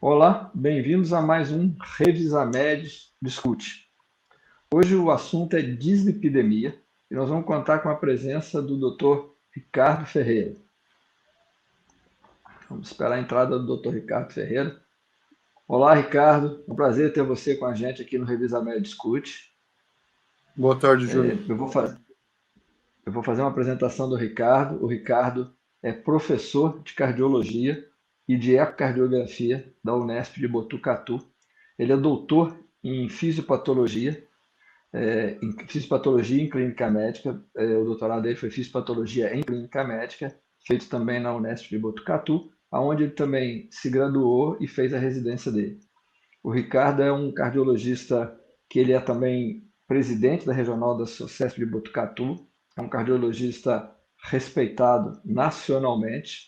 Olá, bem-vindos a mais um Revisamed Discute. Hoje o assunto é dislipidemia e nós vamos contar com a presença do Dr. Ricardo Ferreira. Vamos esperar a entrada do Dr. Ricardo Ferreira. Olá, Ricardo, é um prazer ter você com a gente aqui no Revisamed Discute. Boa tarde, Júlio. Eu vou, eu vou fazer uma apresentação do Ricardo. O Ricardo é professor de cardiologia e de ecocardiografia da Unesp de Botucatu. Ele é doutor em fisiopatologia em fisiopatologia em clínica médica. O doutorado dele foi fisiopatologia em clínica médica, feito também na Unesp de Botucatu, onde ele também se graduou e fez a residência dele. O Ricardo é um cardiologista que ele é também presidente da regional da SOCESP de Botucatu, é um cardiologista respeitado nacionalmente.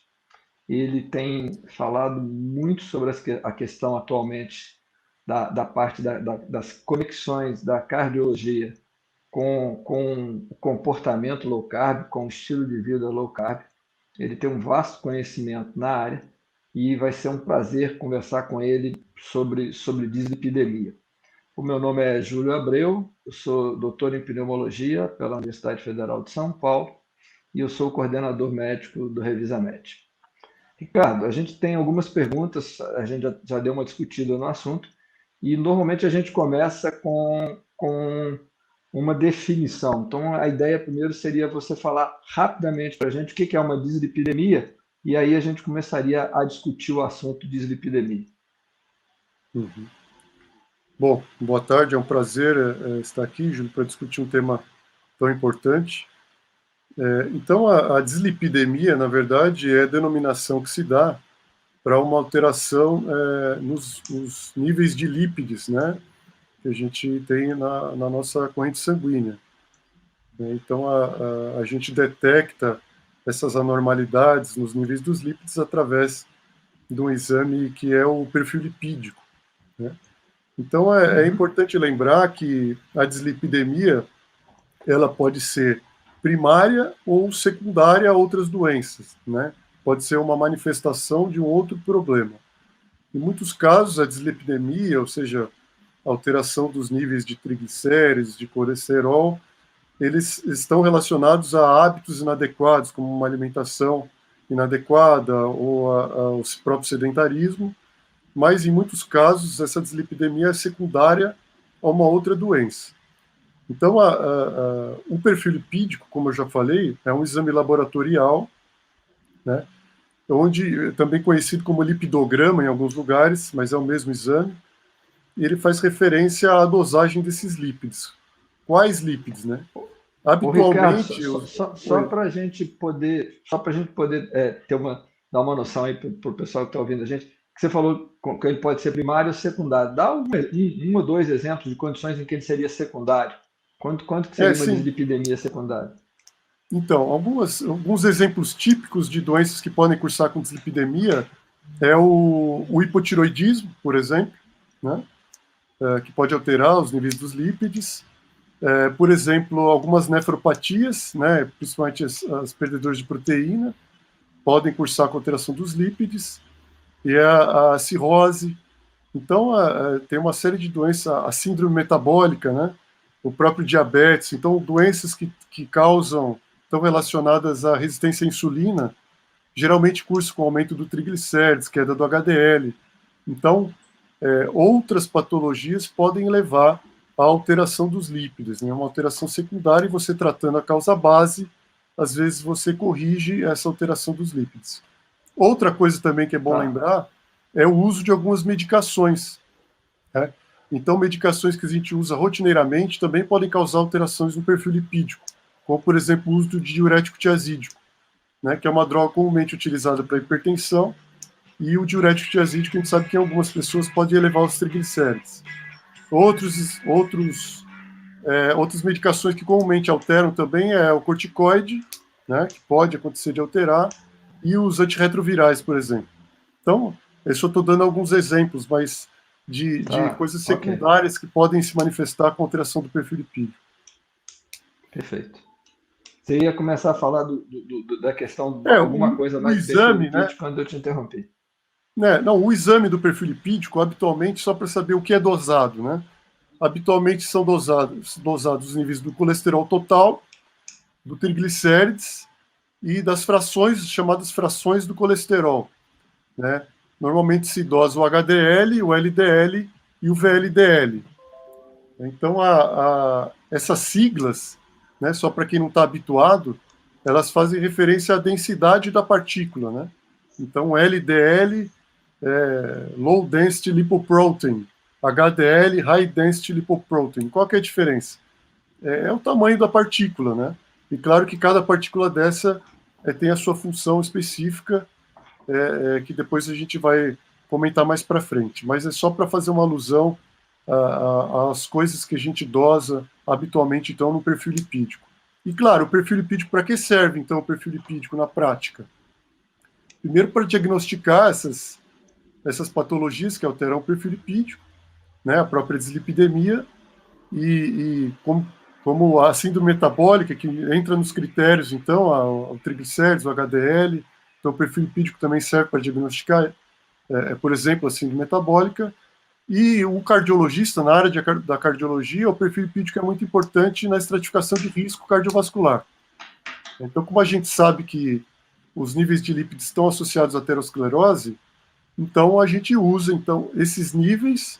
Ele tem falado muito sobre a questão atualmente da parte das conexões da cardiologia com o comportamento low carb, com o estilo de vida low carb. Ele tem um vasto conhecimento na área e vai ser um prazer conversar com ele sobre dislipidemia. O meu nome é Júlio Abreu, eu sou doutor em pneumologia pela Universidade Federal de São Paulo e eu sou o coordenador médico do Revisamed. Ricardo, a gente tem algumas perguntas, a gente já deu uma discutida no assunto, e normalmente a gente começa com uma definição. Então, a ideia primeiro seria você falar rapidamente para a gente o que é uma dislipidemia, e aí a gente começaria a discutir o assunto dislipidemia. Uhum. Bom, boa tarde, é um prazer estar aqui, Júlio, para discutir um tema tão importante. Então, a dislipidemia, na verdade, é a denominação que se dá para uma alteração nos níveis de lípides, né, que a gente tem na nossa corrente sanguínea. Então, a gente detecta essas anormalidades nos níveis dos lípides através de um exame que é o perfil lipídico, né? Então, é importante lembrar que a dislipidemia ela pode ser primária ou secundária a outras doenças, né? Pode ser uma manifestação de um outro problema. Em muitos casos, a dislipidemia, ou seja, a alteração dos níveis de triglicéridos, de colesterol, eles estão relacionados a hábitos inadequados, como uma alimentação inadequada ou ao próprio sedentarismo, mas em muitos casos essa dislipidemia é secundária a uma outra doença. Então, o perfil lipídico, como eu já falei, é um exame laboratorial, né, onde também conhecido como lipidograma em alguns lugares, mas é o mesmo exame, e ele faz referência à dosagem desses lípidos. Quais lípidos, né? Ô Ricardo, Habitualmente, só para a gente poder, dar uma noção aí para o pessoal que está ouvindo a gente, que você falou que ele pode ser primário ou secundário. Dá um ou dois exemplos de condições em que ele seria secundário. Quanto que seria uma sim. dislipidemia secundária? Então, alguns exemplos típicos de doenças que podem cursar com dislipidemia é o hipotiroidismo, por exemplo, né, que pode alterar os níveis dos lípides. Por exemplo, algumas nefropatias, né, principalmente as perdedoras de proteína, podem cursar com alteração dos lípides, e a cirrose. Então, tem uma série de doenças, a síndrome metabólica, né, o próprio diabetes. Então, doenças que causam, estão relacionadas à resistência à insulina, geralmente cursam com aumento do triglicérides, queda do HDL. Então, outras patologias podem levar à alteração dos lípidos, né? Uma alteração secundária, e você tratando a causa base, às vezes você corrige essa alteração dos lípidos. Outra coisa também que é bom Tá. lembrar é o uso de algumas medicações, né? Então, medicações que a gente usa rotineiramente também podem causar alterações no perfil lipídico, como, por exemplo, o uso de diurético tiazídico, né, que é uma droga comumente utilizada para hipertensão, e o diurético tiazídico, a gente sabe que em algumas pessoas pode elevar os triglicérides. Outras medicações que comumente alteram também é o corticoide, né, que pode acontecer de alterar, e os antirretrovirais, por exemplo. Então, eu só estou dando alguns exemplos, mas de Tá, coisas ok, secundárias que podem se manifestar com alteração do perfil lipídico. perfeito. Você ia começar a falar da questão de alguma coisa O mais do perfil exame, né, lipídico quando eu te interrompi. né, não, o exame do perfil lipídico, habitualmente, só para saber o que é dosado, né? Habitualmente são dosados os níveis do colesterol total, do triglicérides e das frações, chamadas frações do colesterol, né? Normalmente se dosa o HDL, o LDL e o VLDL. Então, essas siglas, né, só para quem não está habituado, elas fazem referência à densidade da partícula, né? Então, LDL Low Density Lipoprotein, HDL High Density Lipoprotein. Qual que é a diferença? É o tamanho da partícula, né? E claro que cada partícula dessa tem a sua função específica, que depois a gente vai comentar mais para frente. Mas é só para fazer uma alusão às coisas que a gente dosa habitualmente, então, no perfil lipídico. E claro, o perfil lipídico, para que serve, então, o perfil lipídico na prática? Primeiro, para diagnosticar essas patologias que alteram o perfil lipídico, né, a própria dislipidemia, e como a síndrome metabólica, que entra nos critérios, então, o triglicérides, o HDL, então o perfil lipídico também serve para diagnosticar, por exemplo, a síndrome metabólica, e o cardiologista, na área da cardiologia, o perfil lipídico é muito importante na estratificação de risco cardiovascular. Então, como a gente sabe que os níveis de lípidos estão associados à aterosclerose, então a gente usa então esses níveis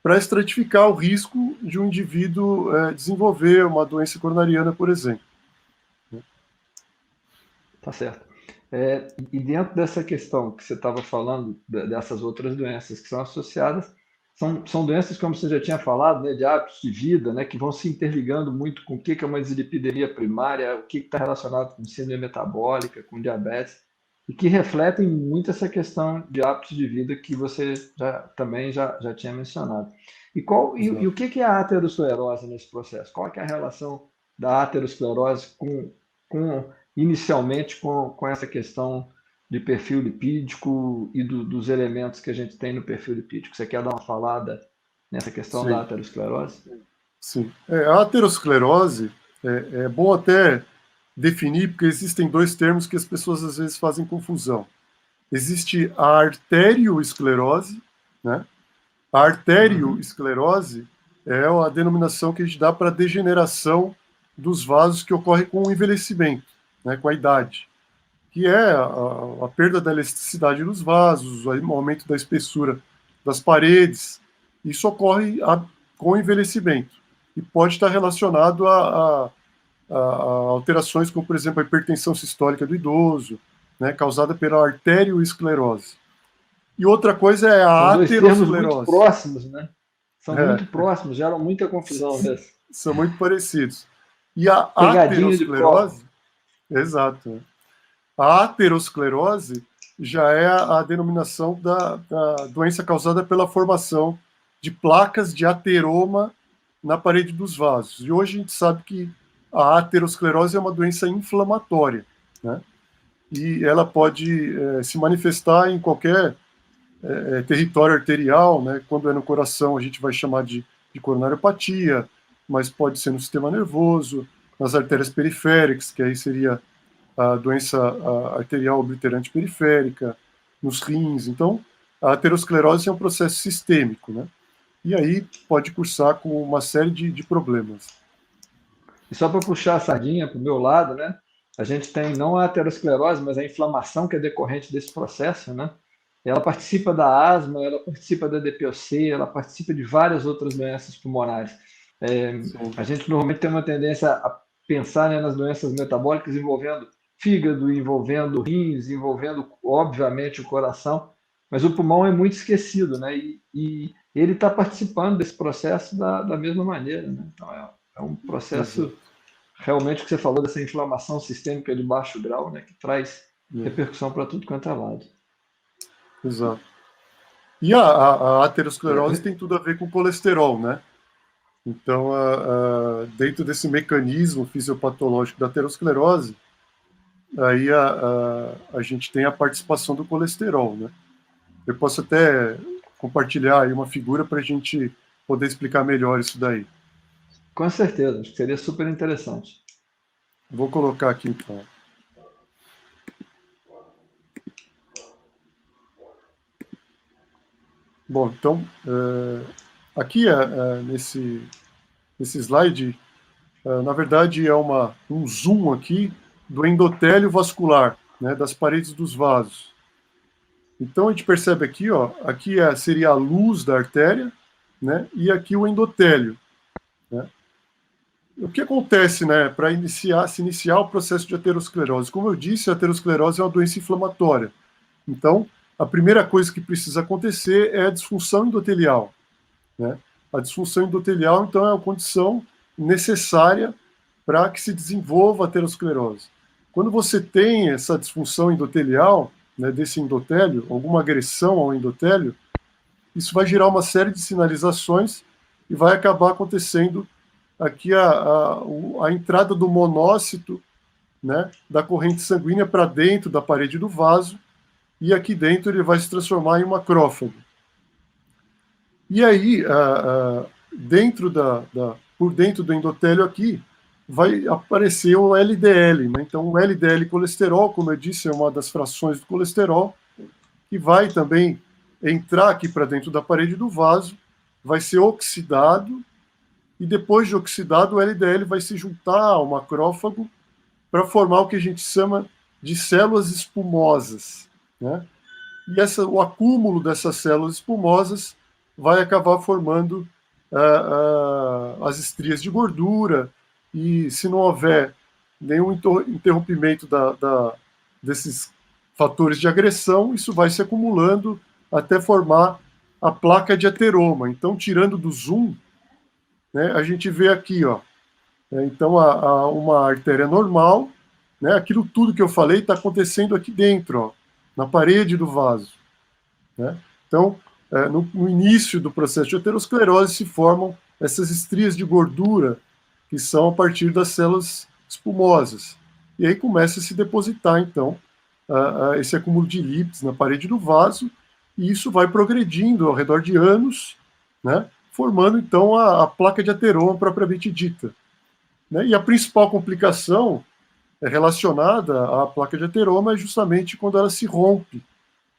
para estratificar o risco de um indivíduo desenvolver uma doença coronariana, por exemplo. Tá certo. E dentro dessa questão que você estava falando, dessas outras doenças que são associadas, são doenças, como você já tinha falado, né, de hábitos de vida, né, que vão se interligando muito com o que é uma dislipidemia primária, o que está relacionado com síndrome metabólica, com diabetes, e que refletem muito essa questão de hábitos de vida que você também já tinha mencionado. E o Exato. que é a aterosclerose nesse processo? Qual é a relação da aterosclerose com inicialmente com essa questão de perfil lipídico e dos elementos que a gente tem no perfil lipídico? Você quer dar uma falada nessa questão da Sim, aterosclerose? sim. A aterosclerose é bom até definir, porque existem dois termos que as pessoas às vezes fazem confusão. Existe a arterioesclerose, né? A Uhum. arterioesclerose é a denominação que a gente dá para a degeneração dos vasos que ocorre com o envelhecimento, né, com a idade, que é a perda da elasticidade dos vasos, o aumento da espessura das paredes. Isso ocorre com o envelhecimento e pode estar relacionado a alterações como, por exemplo, a hipertensão sistólica do idoso, né, causada pela arterioesclerose. E outra coisa é São a dois termos muito aterosclerose. próximos, né? São muito É, próximos, geram muita confusão mesmo. são muito parecidos. E a Pegadinha de prova. aterosclerose, exato, a aterosclerose já é a denominação da doença causada pela formação de placas de ateroma na parede dos vasos. E hoje a gente sabe que a aterosclerose é uma doença inflamatória, né? E ela pode se manifestar em qualquer território arterial, né? Quando é no coração, a gente vai chamar de coronariopatia, mas pode ser no sistema nervoso, nas artérias periféricas, que aí seria a doença arterial obliterante periférica, nos rins. Então, a aterosclerose é um processo sistêmico, né? E aí pode cursar com uma série de problemas. E só para puxar a sardinha para o meu lado, né? A gente tem não a aterosclerose, mas a inflamação que é decorrente desse processo, né? Ela participa da asma, ela participa da DPOC, ela participa de várias outras doenças pulmonares. É, Sim, a gente normalmente tem uma tendência a pensar, né, nas doenças metabólicas envolvendo fígado, envolvendo rins, envolvendo, obviamente, o coração, mas o pulmão é muito esquecido, né? E ele está participando desse processo da mesma maneira, né? Então é um processo exato. realmente que você falou dessa inflamação sistêmica de baixo grau, né, que traz É, repercussão para tudo quanto é lado. exato. E a aterosclerose É, tem tudo a ver com colesterol, né? Então, dentro desse mecanismo fisiopatológico da aterosclerose, aí a gente tem a participação do colesterol, né? Eu posso até compartilhar aí uma figura para a gente poder explicar melhor isso daí. com certeza, acho que seria super interessante. Vou colocar aqui então. Bom, então, aqui nesse slide, na verdade é um zoom aqui do endotélio vascular, né, das paredes dos vasos. Então a gente percebe aqui, ó, aqui seria a luz da artéria, né, e aqui o endotélio. Né. O que acontece, né, para se iniciar o processo de aterosclerose? Como eu disse, a aterosclerose é uma doença inflamatória. Então, a primeira coisa que precisa acontecer é a disfunção endotelial. Né? A disfunção endotelial, então, é a condição necessária para que se desenvolva a aterosclerose. Quando você tem essa disfunção endotelial, né, desse endotélio, alguma agressão ao endotélio, isso vai gerar uma série de sinalizações e vai acabar acontecendo aqui a entrada do monócito, né, da corrente sanguínea para dentro da parede do vaso, e aqui dentro ele vai se transformar em um macrófago. E aí, por dentro do endotélio aqui, vai aparecer o LDL. Né? Então, o LDL colesterol, como eu disse, é uma das frações do colesterol, que vai também entrar aqui para dentro da parede do vaso, vai ser oxidado, e depois de oxidado, o LDL vai se juntar ao macrófago para formar o que a gente chama de células espumosas. Né? E o acúmulo dessas células espumosas vai acabar formando as estrias de gordura, e se não houver nenhum interrompimento desses fatores de agressão, isso vai se acumulando até formar a placa de ateroma. Então, tirando do zoom, né, a gente vê aqui, ó, então, uma artéria normal, né, aquilo tudo que eu falei está acontecendo aqui dentro, ó, na parede do vaso. Né? Então, no início do processo de aterosclerose se formam essas estrias de gordura, que são a partir das células espumosas. E aí começa a se depositar, então, esse acúmulo de lípides na parede do vaso, e isso vai progredindo ao redor de anos, né, formando, então, a placa de ateroma propriamente dita. Né? E a principal complicação relacionada à placa de ateroma é justamente quando ela se rompe.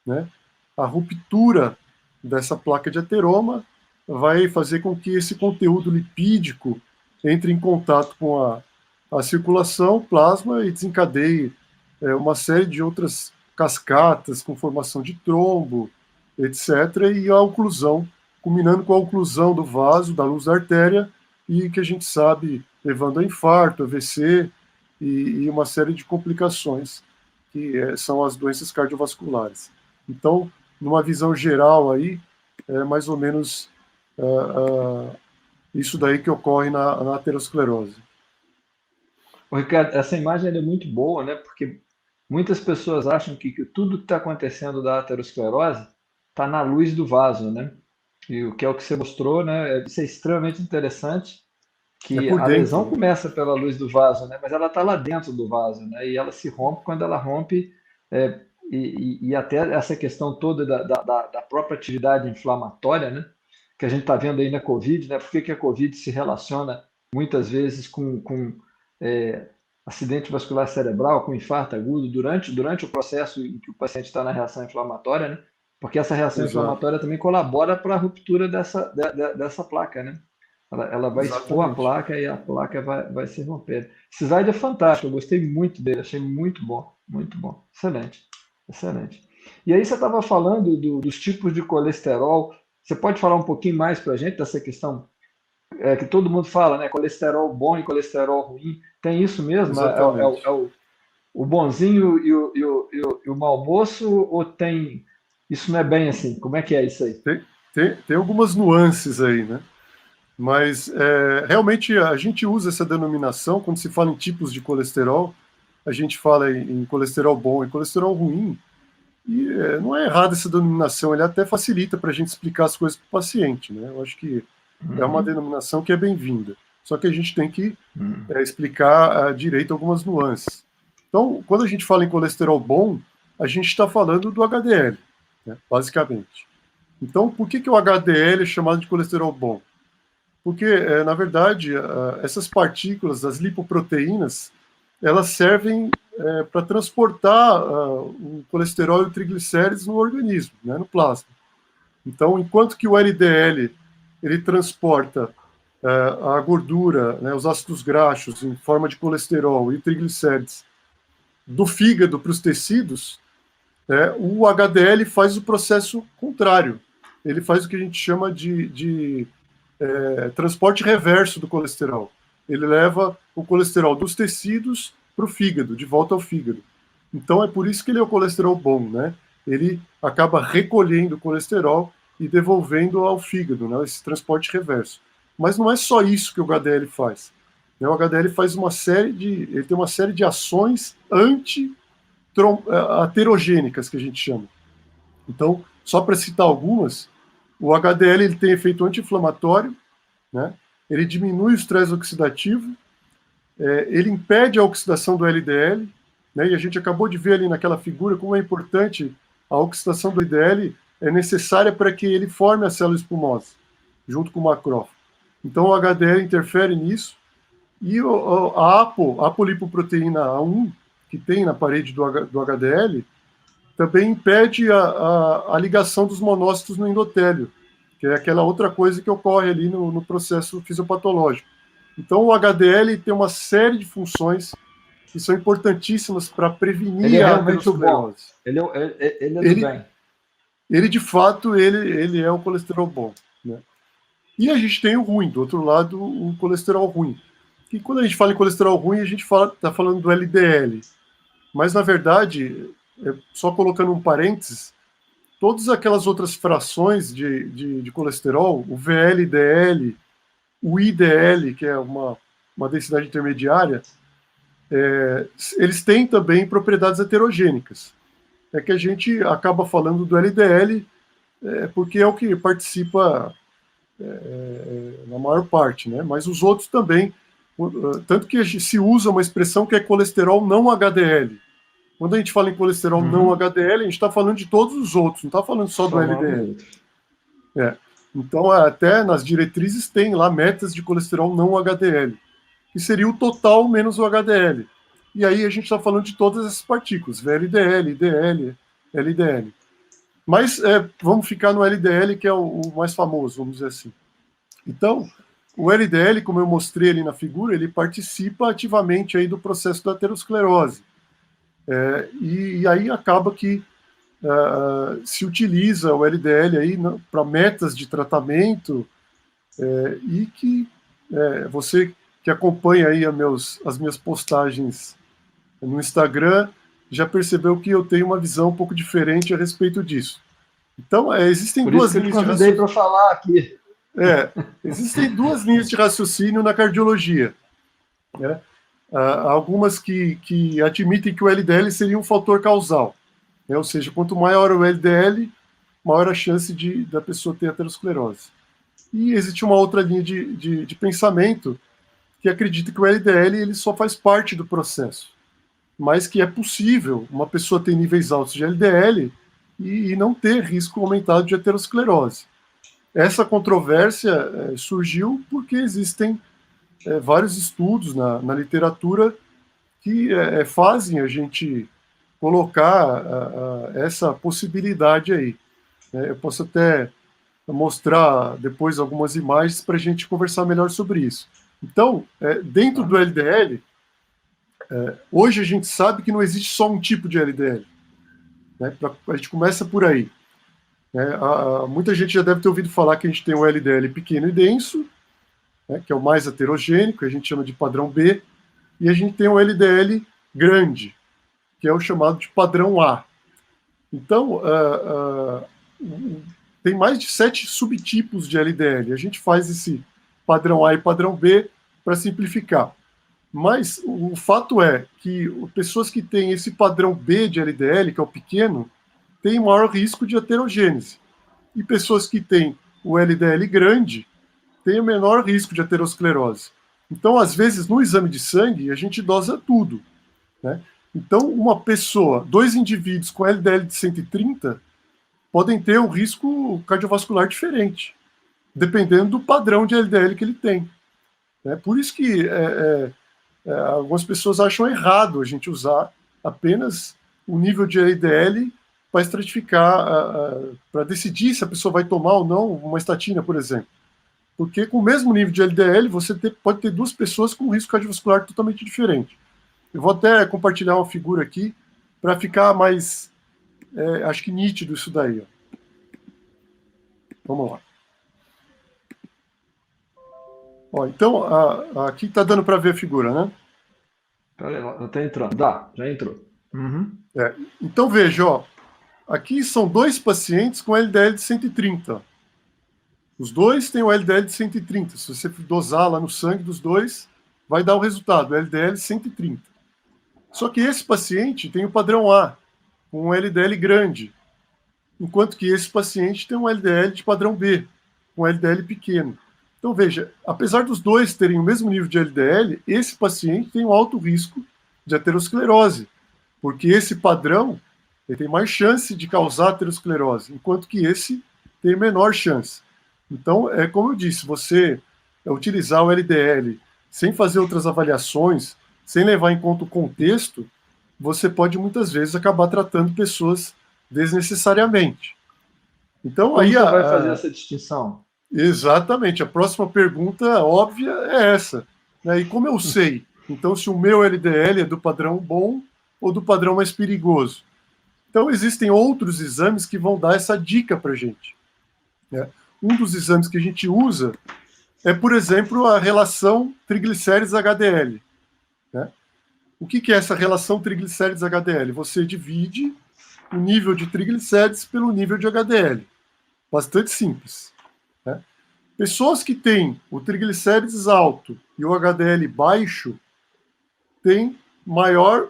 Né? A ruptura dessa placa de ateroma vai fazer com que esse conteúdo lipídico entre em contato com a circulação, o plasma, e desencadeie uma série de outras cascatas com formação de trombo, etc., e a oclusão, culminando com a oclusão do vaso, da luz da artéria, e que a gente sabe levando a infarto, AVC e uma série de complicações, que são as doenças cardiovasculares. Então, numa visão geral aí, é mais ou menos isso daí que ocorre na aterosclerose. Ô, Ricardo, essa imagem é muito boa, né? Porque muitas pessoas acham que tudo que está acontecendo da aterosclerose está na luz do vaso, né? E o que é o que você mostrou, né? Isso é extremamente interessante, É que por a dentro, lesão né? começa pela luz do vaso, né? Mas ela está lá dentro do vaso, né? E ela se rompe quando ela rompe, e até essa questão toda da própria atividade inflamatória, né? Que a gente está vendo aí na Covid, né? Por que a Covid se relaciona muitas vezes com é, acidente vascular cerebral, com infarto agudo, durante o processo em que o paciente está na reação inflamatória, né? Porque essa reação Exato, inflamatória também colabora para a ruptura dessa placa, né? Ela vai expor a exatamente. placa e a placa vai se romper. Esse slide é fantástico, eu gostei muito dele, achei muito bom, excelente, excelente. E aí você estava falando dos tipos de colesterol, você pode falar um pouquinho mais para a gente dessa questão que todo mundo fala, né? Colesterol bom e colesterol ruim, tem isso mesmo? Exatamente. O bonzinho e o mau moço, ou tem... Isso não é bem assim, como é que é isso aí? Tem algumas nuances aí, né? Mas realmente a gente usa essa denominação quando se fala em tipos de colesterol. A gente fala em colesterol bom e colesterol ruim, e não é errada essa denominação, ele até facilita para a gente explicar as coisas para o paciente, né? Eu acho que é uma Uhum, denominação que é bem-vinda. Só que a gente tem que uhum. explicar direito algumas nuances. Então, quando a gente fala em colesterol bom, a gente está falando do HDL, né, basicamente. Então, por que o HDL é chamado de colesterol bom? Porque, na verdade, essas partículas, as lipoproteínas, elas servem para transportar o colesterol e o triglicérides no organismo, né, no plasma. Então, enquanto que o LDL ele transporta a gordura, né, os ácidos graxos em forma de colesterol e triglicérides do fígado para os tecidos, o HDL faz o processo contrário. Ele faz o que a gente chama de transporte reverso do colesterol. Ele leva o colesterol dos tecidos para o fígado, de volta ao fígado. Então é por isso que ele é o colesterol bom, né? Ele acaba recolhendo o colesterol e devolvendo ao fígado, né? Esse transporte reverso. Mas não é só isso que o HDL faz. O HDL faz ele tem uma série de ações anti-aterogênicas, que a gente chama. Então, só para citar algumas, o HDL ele tem efeito anti-inflamatório, né? Ele diminui o estresse oxidativo, ele impede a oxidação do LDL, né? E a gente acabou de ver ali naquela figura como é importante a oxidação do LDL, é necessária para que ele forme a célula espumosa, junto com o macrófago. Então o HDL interfere nisso, e a apolipoproteína A1, que tem na parede do HDL, também impede a ligação dos monócitos no endotélio, que é aquela outra coisa que ocorre ali no processo fisiopatológico. Então, o HDL tem uma série de funções que são importantíssimas para prevenir Ele é a realmente o bom. aterosclerose. Ele é do bem. Ele, de fato, ele é o colesterol bom, né? E a gente tem o ruim, do outro lado, o colesterol ruim. E quando a gente fala em colesterol ruim, a gente está falando do LDL. Mas, na verdade, só colocando um parênteses, todas aquelas outras frações de colesterol, o VLDL, o IDL, que é uma densidade intermediária, eles têm também propriedades heterogênicas. É que a gente acaba falando do LDL porque é o que participa na maior parte, né? Mas os outros também, tanto que se usa uma expressão que é colesterol não HDL. Quando a gente fala em colesterol não HDL, a gente está falando de todos os outros, não está falando só do LDL. Então, até nas diretrizes tem lá metas de colesterol não HDL, que seria o total menos o HDL. E aí a gente está falando de todas essas partículas, VLDL, IDL, LDL. Mas vamos ficar no LDL, que é o mais famoso, vamos dizer assim. Então, o LDL, como eu mostrei ali na figura, ele participa ativamente aí do processo da aterosclerose. E aí acaba que se utiliza o LDL aí para metas de tratamento e que você que acompanha aí as minhas postagens no Instagram já percebeu que eu tenho uma visão um pouco diferente a respeito disso. Então, existem Por isso duas que eu te linhas de convidei para raciocínio. falar aqui. Existem duas linhas de raciocínio na cardiologia. Né? Algumas que admitem que o LDL seria um fator causal. Né? Ou seja, quanto maior o LDL, maior a chance da pessoa ter aterosclerose. E existe uma outra linha de pensamento que acredita que o LDL ele só faz parte do processo, mas que é possível uma pessoa ter níveis altos de LDL e não ter risco aumentado de aterosclerose. Essa controvérsia surgiu porque existem vários estudos na literatura que fazem a gente colocar essa possibilidade aí. Eu posso até mostrar depois algumas imagens para a gente conversar melhor sobre isso. Então, dentro do LDL, hoje a gente sabe que não existe só um tipo de LDL. Né? A gente começa por aí. Muita gente já deve ter ouvido falar que a gente tem um LDL pequeno e denso, né, que é o mais heterogênico, a gente chama de padrão B, e a gente tem um LDL grande, que é o chamado de padrão A. Então, tem mais de 7 subtipos de LDL. A gente faz esse padrão A e padrão B para simplificar. Mas o fato é que pessoas que têm esse padrão B de LDL, que é o pequeno, têm maior risco de aterogênese. E pessoas que têm o LDL grande têm o menor risco de aterosclerose. Então, às vezes, no exame de sangue, a gente dosa tudo. Né? Então, uma pessoa, 2 indivíduos com LDL de 130 podem ter um risco cardiovascular diferente, dependendo do padrão de LDL que ele tem. Por isso que algumas pessoas acham errado a gente usar apenas o nível de LDL para estratificar, para decidir se a pessoa vai tomar ou não uma estatina, por exemplo. Porque com o mesmo nível de LDL, você pode ter duas pessoas com um risco cardiovascular totalmente diferente. Eu vou até compartilhar uma figura aqui para ficar mais, acho que nítido isso daí. Ó. Vamos lá. Ó, então, aqui está dando para ver a figura, né? Está entrando. Já entrou. Uhum. Então, veja, ó, aqui são dois pacientes com LDL de 130. Os dois têm o LDL de 130. Se você dosar lá no sangue dos dois, vai dar o resultado, LDL 130. Só que esse paciente tem o padrão A, com um LDL grande, enquanto que esse paciente tem um LDL de padrão B, com um LDL pequeno. Então, veja, apesar dos dois terem o mesmo nível de LDL, esse paciente tem um alto risco de aterosclerose, porque esse padrão ele tem mais chance de causar aterosclerose, enquanto que esse tem menor chance. Então, como eu disse, você utilizar o LDL sem fazer outras avaliações, sem levar em conta o contexto, você pode muitas vezes acabar tratando pessoas desnecessariamente. Então, Como aí você vai fazer essa distinção? Exatamente. A próxima pergunta óbvia é essa. Né? E como eu sei? Então, se o meu LDL é do padrão bom ou do padrão mais perigoso? Então, existem outros exames que vão dar essa dica para a gente. Né? Um dos exames que a gente usa é, por exemplo, a relação triglicérides-HDL. Né? O que é essa relação triglicérides-HDL? Você divide o nível de triglicérides pelo nível de HDL. Bastante simples. Né? Pessoas que têm o triglicérides alto e o HDL baixo têm maior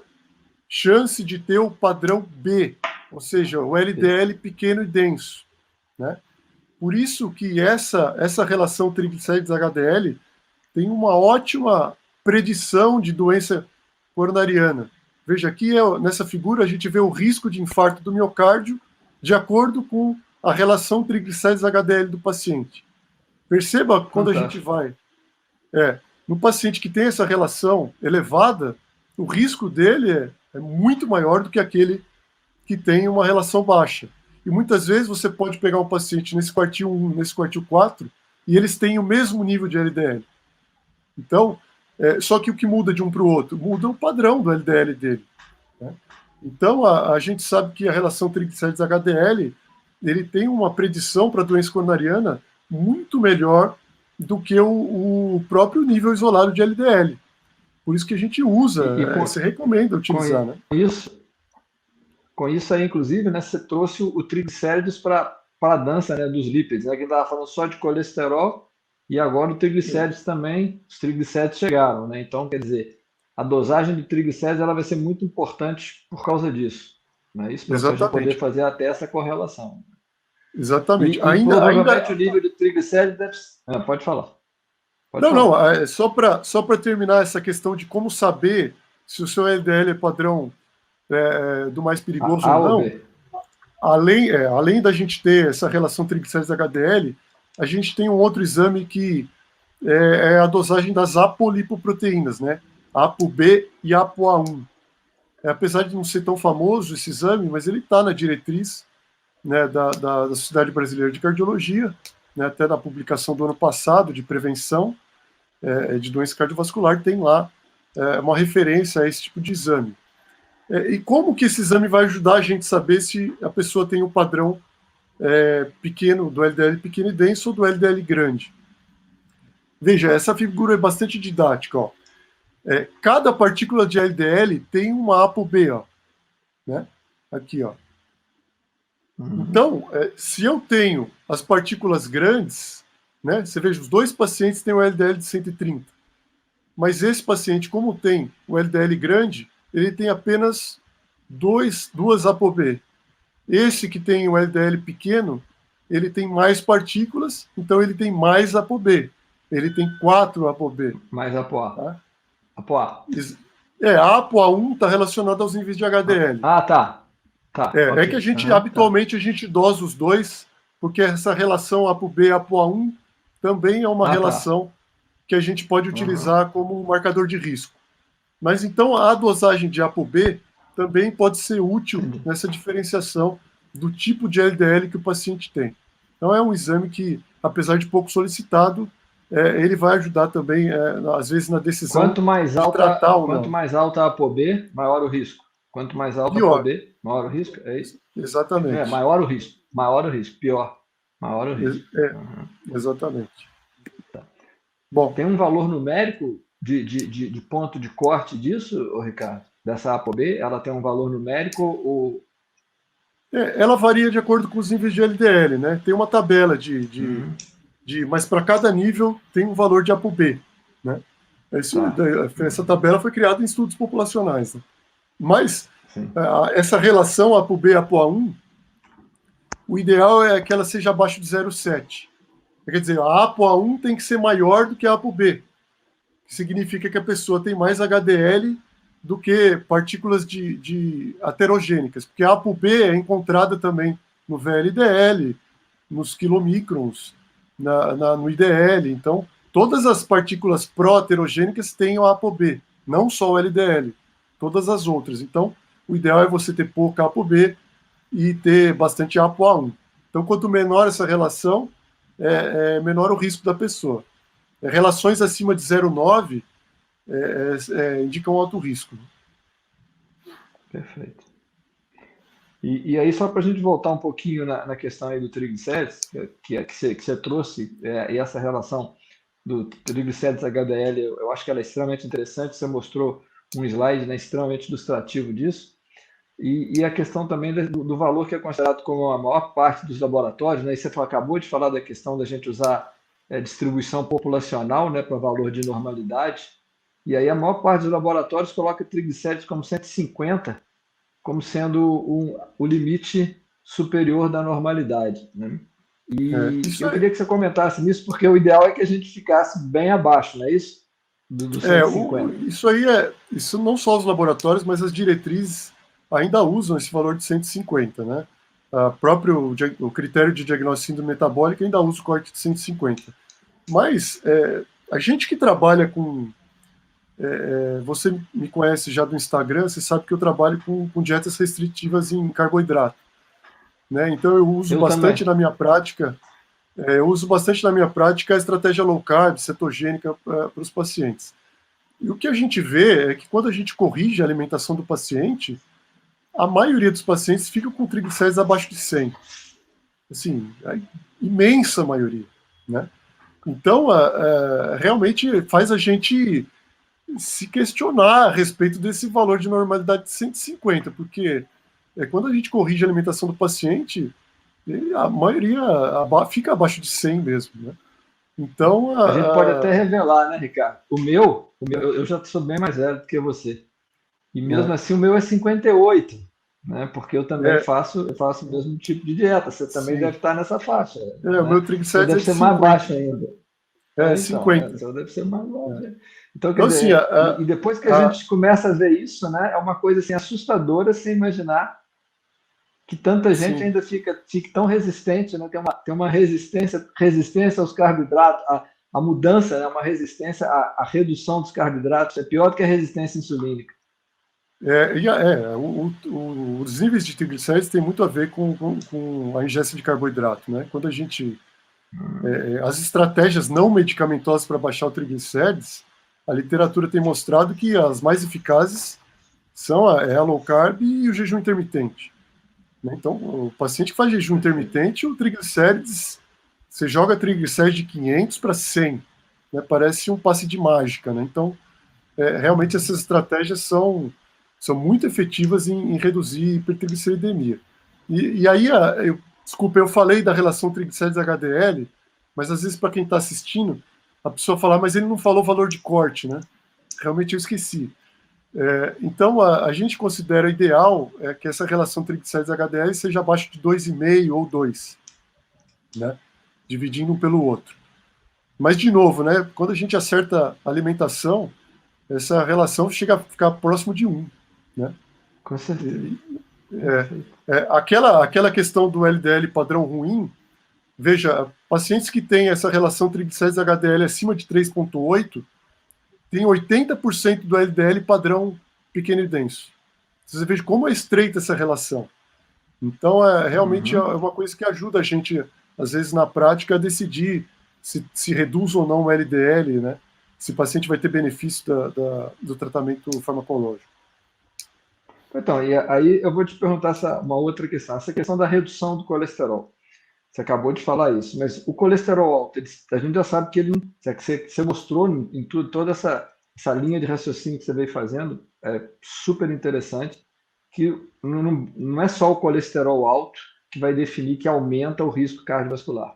chance de ter o padrão B, ou seja, o LDL pequeno e denso. Né? Por isso que essa relação triglicérides-HDL tem uma ótima predição de doença coronariana. Veja, aqui nessa figura a gente vê o risco de infarto do miocárdio de acordo com a relação triglicérides-HDL do paciente. Perceba quando a gente vai. No paciente que tem essa relação elevada, o risco dele é muito maior do que aquele que tem uma relação baixa. E muitas vezes você pode pegar um paciente nesse quartil 1, nesse quartil 4, e eles têm o mesmo nível de LDL. Então, só que o que muda de um para o outro? Muda o padrão do LDL dele. Né? Então, a gente sabe que a relação triglicérides-HDL ele tem uma predição para a doença coronariana muito melhor do que o próprio nível isolado de LDL. Por isso que a gente usa, se recomenda utilizar. Com isso aí, inclusive, né, você trouxe o triglicérides para a dança, né, dos lípides, né, que estava falando só de colesterol e agora o triglicérides também, os triglicérides chegaram, né? Então, quer dizer, a dosagem de triglicérides ela vai ser muito importante por causa disso, né? Isso para você poder fazer até essa correlação. Exatamente. E provavelmente o nível de triglicérides deve... pode falar. Não, só para terminar essa questão de como saber se o seu LDL é padrão do mais perigoso ou não, além da gente ter essa relação triglicérides-HDL, a gente tem um outro exame que é a dosagem das apolipoproteínas, né? ApoB e ApoA1. Apesar de não ser tão famoso esse exame, mas ele está na diretriz, né, da Sociedade Brasileira de Cardiologia, né, até na publicação do ano passado de prevenção de doença cardiovascular, tem lá uma referência a esse tipo de exame. E como que esse exame vai ajudar a gente a saber se a pessoa tem um padrão pequeno, do LDL pequeno e denso ou do LDL grande? Veja, essa figura é bastante didática. Ó. Cada partícula de LDL tem uma ApoB, ó, né? Aqui, ó. Então, se eu tenho as partículas grandes, né, você veja, os dois pacientes têm o LDL de 130, mas esse paciente, como tem o LDL grande, ele tem apenas duas ApoB. Esse que tem o LDL pequeno, ele tem mais partículas, então ele tem mais ApoB. Ele tem 4 ApoB. Mais ApoA. Tá? ApoA. A ApoA1 está relacionada aos níveis de HDL. Tá. Okay. Que a gente, habitualmente, a gente dosa os dois, porque essa relação ApoB e ApoA1 também é uma relação que a gente pode utilizar como um marcador de risco. Mas então a dosagem de ApoB também pode ser útil nessa diferenciação do tipo de LDL que o paciente tem. Então é um exame que, apesar de pouco solicitado, ele vai ajudar também, às vezes, na decisão de tratar ou quanto não. mais alta a ApoB, maior o risco. Quanto mais alta a Pior, ApoB, maior o risco. É isso? exatamente. Maior o risco. Maior o risco. Pior. Maior o risco. Uhum. Exatamente. Tá. Bom, Tem um valor numérico de ponto de corte disso, Ricardo? Dessa ApoB? Ela tem um valor numérico ou... ela varia de acordo com os níveis de LDL, né? Tem uma tabela Uhum. mas para cada nível tem um valor de ApoB, né? Tá. Essa tabela foi criada em estudos populacionais, né? Mas Sim. essa relação ApoB e ApoA1, o ideal é que ela seja abaixo de 0,7. Quer dizer, a ApoA1 tem que ser maior do que a ApoB, que significa que a pessoa tem mais HDL do que partículas de aterogênicas, porque a ApoB é encontrada também no VLDL, nos quilomicrons, no IDL. Então, todas as partículas pró-aterogênicas têm a ApoB, não só o LDL, todas as outras. Então, o ideal é você ter pouca ApoB e ter bastante ApoA1. Então, quanto menor essa relação, menor o risco da pessoa. Relações acima de 0,9 indicam alto risco. Perfeito. E aí, só para a gente voltar um pouquinho na questão aí do triglicérides, que você trouxe, e essa relação do triglicérides HDL, eu acho que ela é extremamente interessante. Você mostrou um slide, né, extremamente ilustrativo disso. E a questão também do valor que é considerado como a maior parte dos laboratórios, né? E você acabou de falar da questão da gente usar distribuição populacional, né, para valor de normalidade. E aí a maior parte dos laboratórios coloca triglicérides como 150, como sendo o limite superior da normalidade, né? E Isso eu queria que você comentasse nisso, porque o ideal é que a gente ficasse bem abaixo, não é isso? Do 150. isso não só os laboratórios, mas as diretrizes ainda usam esse valor de 150, né? O critério de diagnóstico de síndrome metabólica ainda usa o corte de 150. Mas a gente que trabalha com... você me conhece já do Instagram, você sabe que eu trabalho com dietas restritivas em carboidrato, né? Então eu uso Eu bastante também. na minha prática a estratégia low carb, cetogênica para os pacientes. E o que a gente vê é que quando a gente corrige a alimentação do paciente, a maioria dos pacientes fica com triglicérides abaixo de 100. Assim, a imensa maioria, né? Então, realmente faz a gente se questionar a respeito desse valor de normalidade de 150, porque quando a gente corrige a alimentação do paciente, a maioria fica abaixo de 100 mesmo, né? Então, A gente pode até revelar, né, Ricardo? Eu já sou bem mais velho do que você. E mesmo assim o meu é 58, né? Porque eu também é, faço o mesmo tipo de dieta. Você também sim, deve estar nessa faixa, o né? meu O seu triglicérides é deve de ser mais 50. baixo ainda. É, Então, o 50. seu deve ser mais baixo. Então, quer Então, assim, dizer, e depois que a gente começa a ver isso, né? É uma coisa assim assustadora sem imaginar que tanta gente sim, ainda fica tão resistente, né? Tem uma resistência aos carboidratos, a mudança, né? Uma resistência à redução dos carboidratos, é pior do que a resistência insulínica. os níveis de triglicérides têm muito a ver com a ingestão de carboidrato, né? Quando a gente... as estratégias não medicamentosas para baixar o triglicérides, a literatura tem mostrado que as mais eficazes são a low carb e o jejum intermitente, né? Então, o paciente que faz jejum intermitente, o triglicérides, você joga triglicérides de 500 para 100, né? Parece um passe de mágica, né? Então, realmente essas estratégias são muito efetivas em reduzir hipertrigliceridemia. E aí, desculpa, eu falei da relação triglicérides-HDL, mas às vezes para quem está assistindo, a pessoa fala, mas ele não falou valor de corte, né? Realmente eu esqueci. Então, a gente considera ideal que essa relação triglicérides-HDL seja abaixo de 2,5 ou 2, né? Dividindo um pelo outro. Mas, de novo, né, quando a gente acerta a alimentação, essa relação chega a ficar próximo de 1, né? Com certeza. Aquela questão do LDL padrão ruim, veja, pacientes que têm essa relação triglicérides-HDL acima de 3,8 têm 80% do LDL padrão pequeno e denso. Você veja como é estreita essa relação. Então, realmente é Uhum. uma coisa que ajuda a gente, às vezes, na prática, a decidir se reduz ou não o LDL, né? Se o paciente vai ter benefício do tratamento farmacológico. Então, e aí eu vou te perguntar uma outra questão, essa questão da redução do colesterol. Você acabou de falar isso, mas o colesterol alto, a gente já sabe que ele, que você mostrou em tudo, toda essa linha de raciocínio que você veio fazendo, é super interessante, que não é só o colesterol alto que vai definir que aumenta o risco cardiovascular.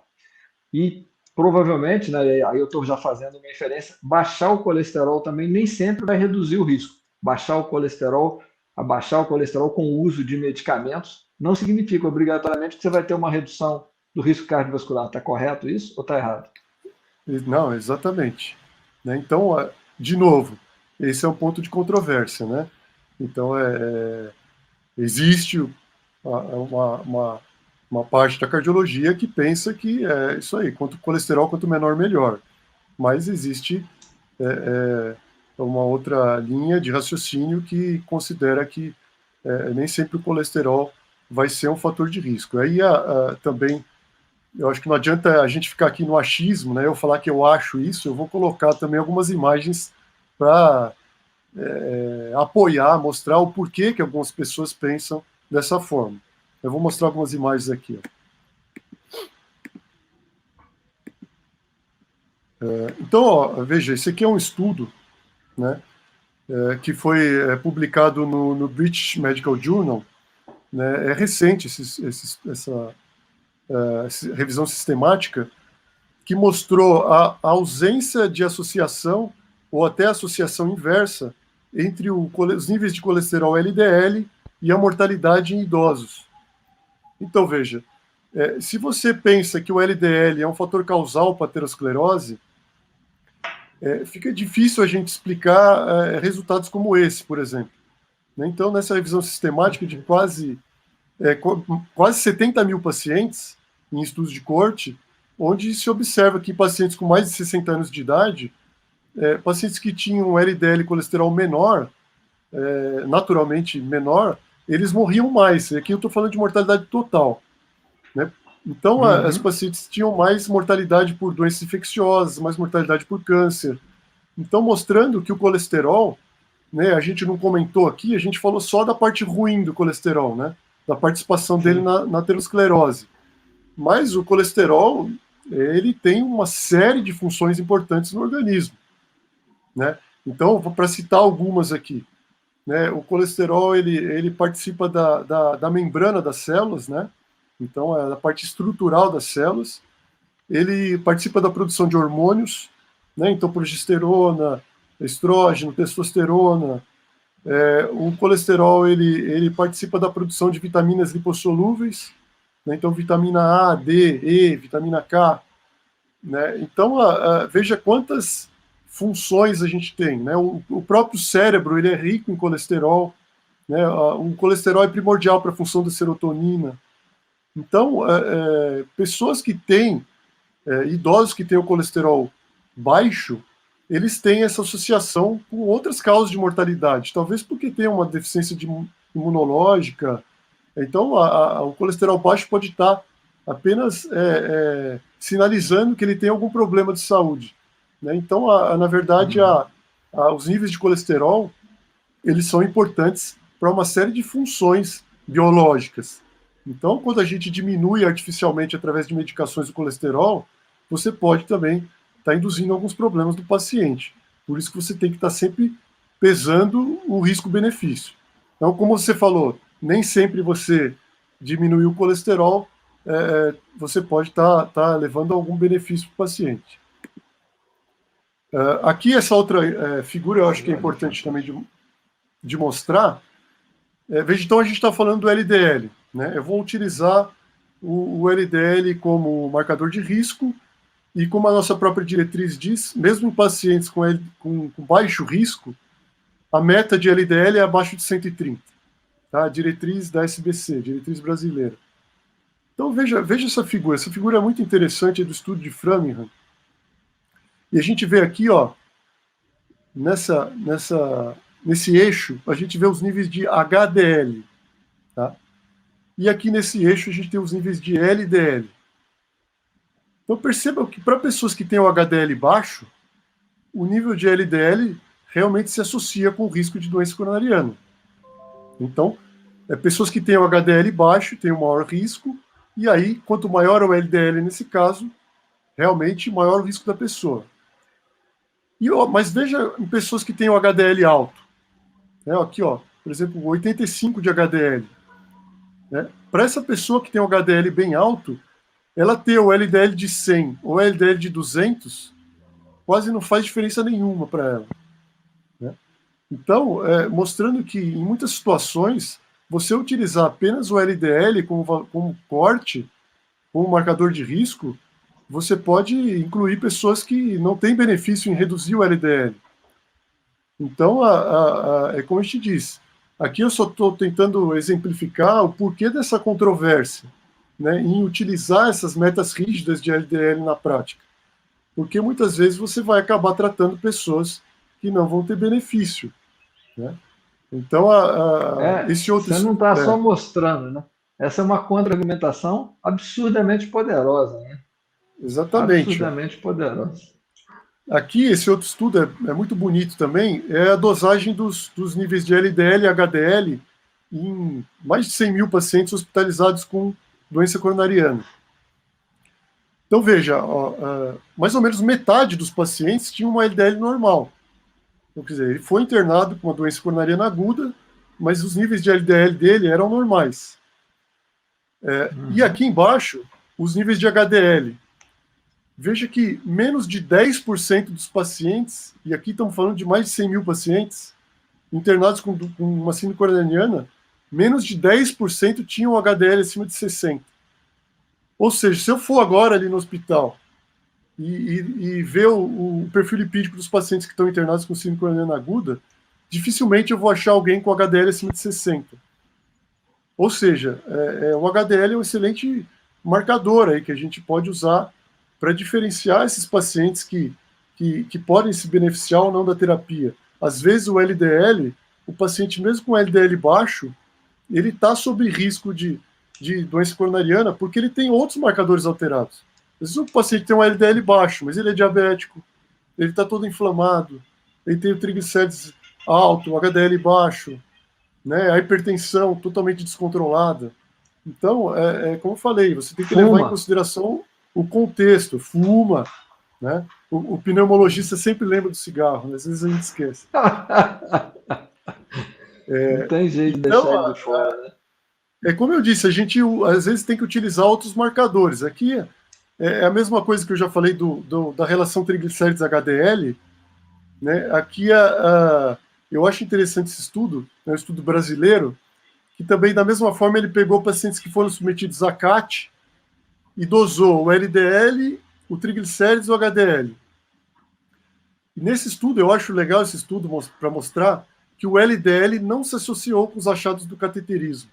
E provavelmente, né, aí eu estou já fazendo uma inferência, baixar o colesterol também nem sempre vai reduzir o risco. Abaixar o colesterol com o uso de medicamentos não significa obrigatoriamente que você vai ter uma redução do risco cardiovascular. Está correto isso ou está errado? Não, exatamente. Né? Então, de novo, esse é um ponto de controvérsia, né? Então, existe uma parte da cardiologia que pensa que é isso aí, quanto colesterol, quanto menor, melhor. Mas existe uma outra linha de raciocínio que considera que nem sempre o colesterol vai ser um fator de risco. Aí também, eu acho que não adianta a gente ficar aqui no achismo, né? Eu falar que eu acho isso, eu vou colocar também algumas imagens para apoiar, mostrar o porquê que algumas pessoas pensam dessa forma. Eu vou mostrar algumas imagens aqui. Ó. Então, ó, veja, esse aqui é um estudo, né, que foi publicado no British Medical Journal. Né, é recente essa revisão sistemática que mostrou a ausência de associação ou até associação inversa entre os níveis de colesterol LDL e a mortalidade em idosos. Então, veja, se você pensa que o LDL é um fator causal para a aterosclerose, fica difícil a gente explicar resultados como esse, por exemplo. Né? Então, nessa revisão sistemática de quase 70 mil pacientes em estudos de corte, onde se observa que pacientes com mais de 60 anos de idade, pacientes que tinham um LDL colesterol menor, naturalmente menor, eles morriam mais. E aqui eu estou falando de mortalidade total. Né? Então, as Uhum. pacientes tinham mais mortalidade por doenças infecciosas, mais mortalidade por câncer. Então, mostrando que o colesterol, né, a gente não comentou aqui, a gente falou só da parte ruim do colesterol, né, da participação dele Sim. na aterosclerose. Mas o colesterol, ele tem uma série de funções importantes no organismo. Né? Então, para citar algumas aqui, né, o colesterol ele participa da membrana das células, né? Então, é a parte estrutural das células. Ele participa da produção de hormônios, né? Então, progesterona, estrógeno, testosterona. O colesterol ele participa da produção de vitaminas lipossolúveis, né? Então, vitamina A, D, E, vitamina K. Né? Então, veja quantas funções a gente tem. Né? O próprio cérebro ele é rico em colesterol. Né? O colesterol é primordial para a função da serotonina. Então, pessoas que têm, idosos que têm o colesterol baixo, eles têm essa associação com outras causas de mortalidade, talvez porque tem uma deficiência imunológica. Então, o colesterol baixo pode estar apenas sinalizando que ele tem algum problema de saúde. Né? Então, na verdade, Uhum. os níveis de colesterol eles são importantes para uma série de funções biológicas. Então, quando a gente diminui artificialmente através de medicações o colesterol, você pode também estar induzindo alguns problemas do paciente. Por isso que você tem que estar sempre pesando o risco-benefício. Então, como você falou, nem sempre você diminuir o colesterol, você pode estar levando algum benefício para o paciente. Aqui, essa outra figura eu acho que é importante também de mostrar. Veja, então a gente está falando do LDL. Né? Eu vou utilizar o LDL como marcador de risco e como a nossa própria diretriz diz, mesmo em pacientes com baixo risco, a meta de LDL é abaixo de 130. Tá? A diretriz da SBC, diretriz brasileira. Então veja essa figura. Essa figura é muito interessante, é do estudo de Framingham. E a gente vê aqui, ó, nesse eixo, a gente vê os níveis de HDL. Tá? e aqui nesse eixo a gente tem os níveis de LDL. Então percebam que para pessoas que têm o HDL baixo, o nível de LDL realmente se associa com o risco de doença coronariana. Então, pessoas que têm o HDL baixo têm o maior risco, e aí, quanto maior o LDL nesse caso, realmente maior o risco da pessoa. Mas veja em pessoas que têm o HDL alto. Né, aqui, por exemplo, 85 de HDL. Né? Para essa pessoa que tem o HDL bem alto, ela ter o LDL de 100 ou o LDL de 200 quase não faz diferença nenhuma para ela. Né? Então, mostrando que em muitas situações, você utilizar apenas o LDL como corte, como marcador de risco, você pode incluir pessoas que não têm benefício em reduzir o LDL. Então, é como a gente diz, aqui eu só estou tentando exemplificar o porquê dessa controvérsia, né, em utilizar essas metas rígidas de LDL na prática. Porque muitas vezes você vai acabar tratando pessoas que não vão ter benefício. Né? Então, esse outro Você não está só mostrando, né? Essa é uma contra-argumentação absurdamente poderosa, né? exatamente. Absurdamente poderosa. Aqui, esse outro estudo é muito bonito também, é a dosagem dos níveis de LDL e HDL em mais de 100 mil pacientes hospitalizados com doença coronariana. Então, veja, mais ou menos metade dos pacientes tinha uma LDL normal. Então, quer dizer, ele foi internado com uma doença coronariana aguda, mas os níveis de LDL dele eram normais. E aqui embaixo, os níveis de HDL. Veja que menos de 10% dos pacientes, e aqui estamos falando de mais de 100 mil pacientes, internados com uma síndrome coronariana, menos de 10% tinham HDL acima de 60. Ou seja, se eu for agora ali no hospital e ver o perfil lipídico dos pacientes que estão internados com síndrome coronariana aguda, dificilmente eu vou achar alguém com HDL acima de 60. Ou seja, o HDL é um excelente marcador aí que a gente pode usar para diferenciar esses pacientes que podem se beneficiar ou não da terapia. Às vezes o LDL, o paciente mesmo com LDL baixo, ele está sob risco de doença coronariana porque ele tem outros marcadores alterados. Às vezes o paciente tem um LDL baixo, mas ele é diabético, ele está todo inflamado, ele tem o triglicérides alto, o HDL baixo, né, a hipertensão totalmente descontrolada. Então, como eu falei, você tem que levar em consideração o contexto, fuma, né? O pneumologista sempre lembra do cigarro, né? Às vezes a gente esquece. Não tem jeito de deixar ele de fora, né? Como eu disse, a gente às vezes tem que utilizar outros marcadores. Aqui é a mesma coisa que eu já falei da relação triglicérides-HDL, né? Aqui eu acho interessante esse estudo, é um estudo brasileiro, que também, da mesma forma, ele pegou pacientes que foram submetidos a CAT e dosou o LDL, o triglicérides e o HDL. E nesse estudo, eu acho legal esse estudo para mostrar que o LDL não se associou com os achados do cateterismo.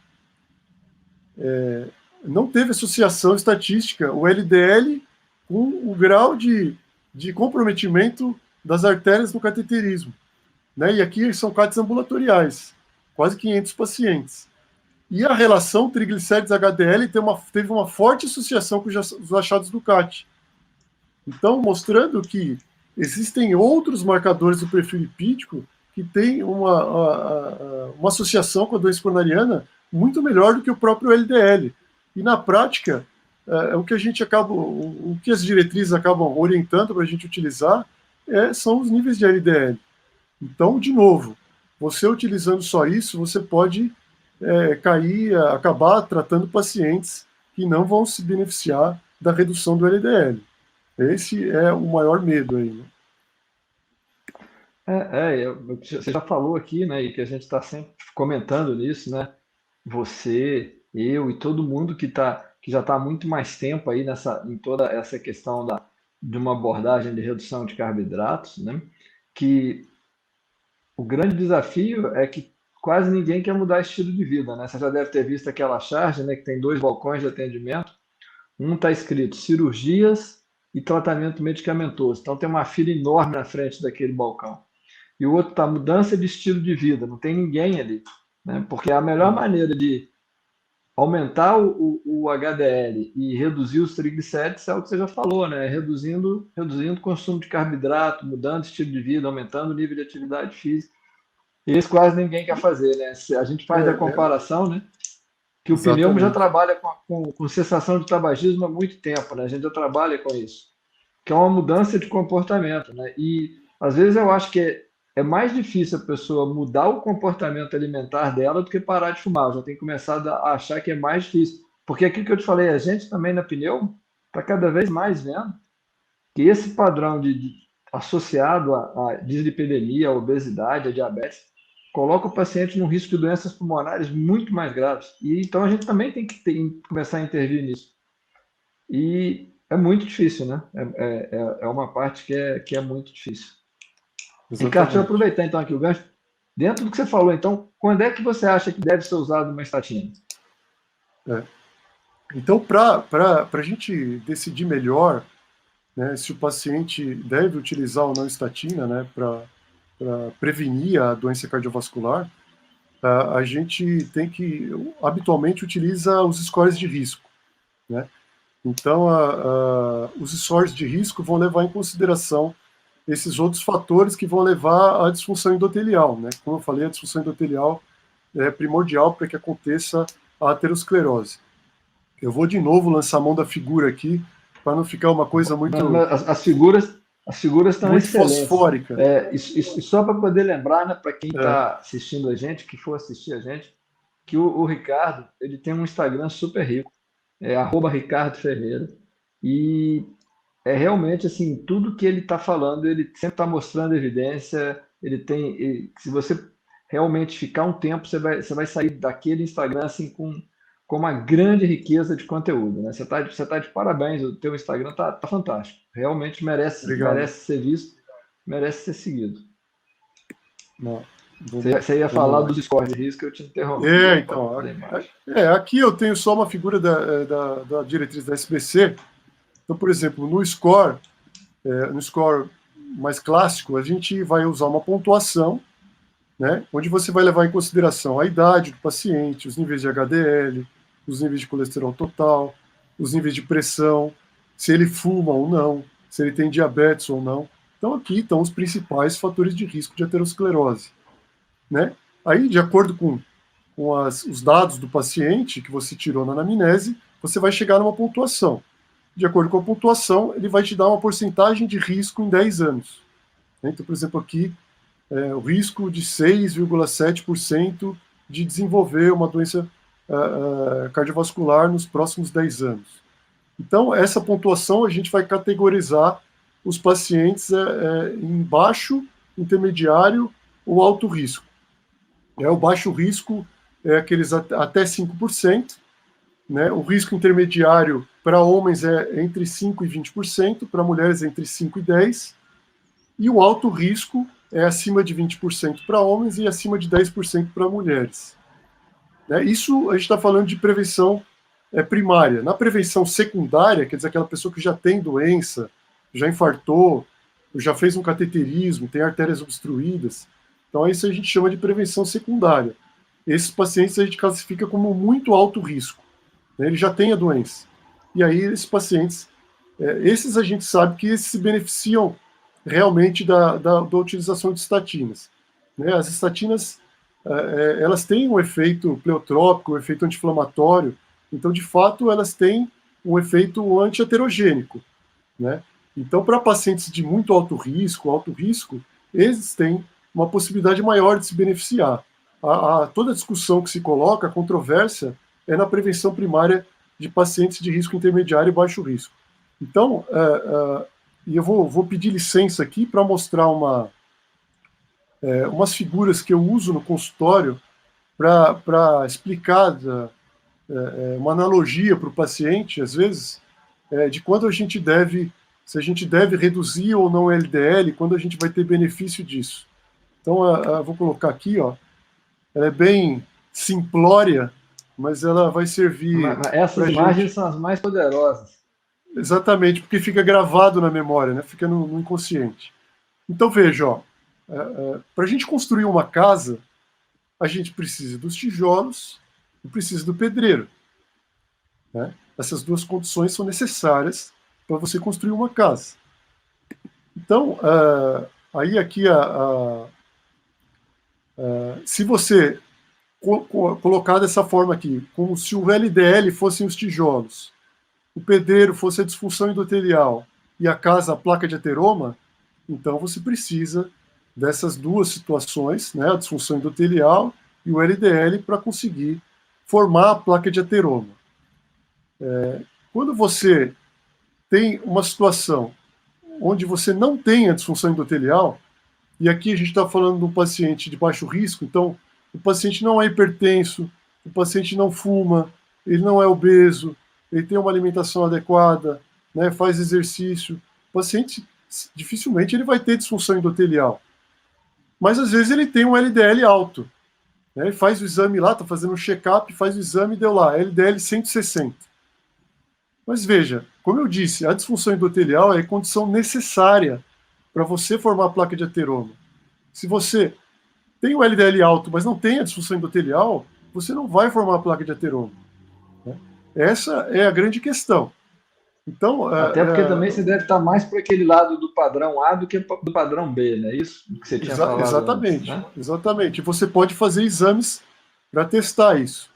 Não teve associação estatística o LDL com o grau de comprometimento das artérias no cateterismo. Né? E aqui são CATs ambulatoriais, quase 500 pacientes. E a relação triglicérides-HDL teve uma forte associação com os achados do CAT. Então, mostrando que existem outros marcadores do perfil lipídico que têm uma associação com a doença coronariana muito melhor do que o próprio LDL. E, na prática, o que as diretrizes acabam orientando para a gente utilizar são os níveis de LDL. Então, de novo, você utilizando só isso, você pode acabar tratando pacientes que não vão se beneficiar da redução do LDL. Esse é o maior medo aí, né? Você já falou aqui, né, e que a gente está sempre comentando nisso, né? Você, eu e todo mundo que já está há muito mais tempo aí em toda essa questão de uma abordagem de redução de carboidratos, né? Que o grande desafio é que quase ninguém quer mudar estilo de vida, né? Você já deve ter visto aquela charge, né, que tem 2 balcões de atendimento. Um está escrito cirurgias e tratamento medicamentoso. Então tem uma fila enorme na frente daquele balcão. E o outro está mudança de estilo de vida. Não tem ninguém ali, né? Porque a melhor maneira de aumentar o HDL e reduzir os triglicéridos é o que você já falou, né? Reduzindo o consumo de carboidrato, mudando o estilo de vida, aumentando o nível de atividade física. E isso quase ninguém quer fazer, né? A gente faz a comparação, né? Que o pneumo já Exatamente. trabalha com cessação de tabagismo há muito tempo, né? A gente já trabalha com isso, que é uma mudança de comportamento, né? E às vezes eu acho que é mais difícil a pessoa mudar o comportamento alimentar dela do que parar de fumar. Eu já tenho começado a achar que é mais difícil. Porque aquilo que eu te falei, a gente também na pneu está cada vez mais vendo que esse padrão associado à dislipidemia, à obesidade, à diabetes, coloca o paciente num risco de doenças pulmonares muito mais graves. E então a gente também tem que começar a intervir nisso. E é muito difícil, né? É uma parte que é muito difícil. Ricardo, deixa eu Exatamente. aproveitar então aqui o gancho. Dentro do que você falou, então, quando é que você acha que deve ser usado uma estatina? É. Então, para a gente decidir melhor, né, se o paciente deve utilizar ou não estatina, né, para prevenir a doença cardiovascular, a gente tem que, habitualmente, utiliza os scores de risco, né? Então, os scores de risco vão levar em consideração esses outros fatores que vão levar à disfunção endotelial, né? Como eu falei, a disfunção endotelial é primordial para que aconteça a aterosclerose. Eu vou de novo lançar a mão da figura aqui, para não ficar uma coisa muito, As figuras estão muito excelentes. fosfórica. E só para poder lembrar, né, para quem É, está assistindo a gente, que for assistir a gente, que o Ricardo ele tem um Instagram super rico, @Ricardo Ferreira, e é realmente assim, tudo que ele está falando, ele sempre está mostrando evidência, se você realmente ficar um tempo, você vai sair daquele Instagram assim com uma grande riqueza de conteúdo, né? Você tá de parabéns, o teu Instagram tá fantástico. Realmente merece, obrigado. merece ser visto, merece ser seguido. Não, Você ia vamos falar lá. dos scores de risco, eu te interrompi, Então, da imagem. aqui eu tenho só uma figura da diretriz da SBC. Então, por exemplo, no score mais clássico, a gente vai usar uma pontuação, né, onde você vai levar em consideração a idade do paciente, os níveis de HDL, os níveis de colesterol total, os níveis de pressão, se ele fuma ou não, se ele tem diabetes ou não. Então, aqui estão os principais fatores de risco de aterosclerose, né? Aí, de acordo com os dados do paciente que você tirou na anamnese, você vai chegar numa pontuação. De acordo com a pontuação, ele vai te dar uma porcentagem de risco em 10 anos. Então, por exemplo, aqui, o risco de 6,7% de desenvolver uma doença cardiovascular nos próximos 10 anos. Então, essa pontuação a gente vai categorizar os pacientes em baixo, intermediário ou alto risco. O baixo risco é aqueles até 5%, né? O risco intermediário para homens é entre 5% e 20%, para mulheres é entre 5% e 10%, e o alto risco é acima de 20% para homens e acima de 10% para mulheres. Isso a gente está falando de prevenção primária. Na prevenção secundária, quer dizer, aquela pessoa que já tem doença, já infartou, já fez um cateterismo, tem artérias obstruídas, então isso a gente chama de prevenção secundária. Esses pacientes a gente classifica como muito alto risco, né? Ele já tem a doença. E aí esses pacientes, esses a gente sabe que esses se beneficiam realmente da utilização de estatinas, né? As estatinas, elas têm um efeito pleotrópico, um efeito anti-inflamatório, então, de fato, elas têm um efeito anti-aterogênico, né? Então, para pacientes de muito alto risco, eles têm uma possibilidade maior de se beneficiar. Toda a discussão que se coloca, a controvérsia, é na prevenção primária de pacientes de risco intermediário e baixo risco. Então, e eu vou pedir licença aqui para mostrar umas figuras que eu uso no consultório para explicar uma analogia para o paciente, às vezes, de quando se a gente deve reduzir ou não o LDL, quando a gente vai ter benefício disso. Então, vou colocar aqui, ó, ela é bem simplória, mas ela vai servir para Essas a imagens gente. são as mais poderosas. Exatamente, porque fica gravado na memória, né? Fica no inconsciente. Então, veja, ó, para a gente construir uma casa, a gente precisa dos tijolos e precisa do pedreiro. né? Essas duas condições são necessárias para você construir uma casa. Então, aí aqui, se você colocar dessa forma aqui, como se o LDL fossem os tijolos, o pedreiro fosse a disfunção endotelial e a casa a placa de ateroma, então você precisa dessas duas situações, né, a disfunção endotelial e o LDL, para conseguir formar a placa de ateroma. Quando você tem uma situação onde você não tem a disfunção endotelial, e aqui a gente está falando de um paciente de baixo risco, então o paciente não é hipertenso, o paciente não fuma, ele não é obeso, ele tem uma alimentação adequada, né, faz exercício. O paciente, dificilmente, ele vai ter disfunção endotelial. Mas às vezes ele tem um LDL alto. Né, ele faz o exame lá, está fazendo um check-up, faz o exame e deu lá, LDL 160. Mas veja, como eu disse, a disfunção endotelial é a condição necessária para você formar a placa de ateroma. Se você tem o LDL alto, mas não tem a disfunção endotelial, você não vai formar a placa de ateroma. Né? Essa é a grande questão. Então, Até porque também você deve estar mais para aquele lado do padrão A do que do padrão B, não é isso? Que você tinha falado antes, exatamente, né? exatamente. Você pode fazer exames para testar isso.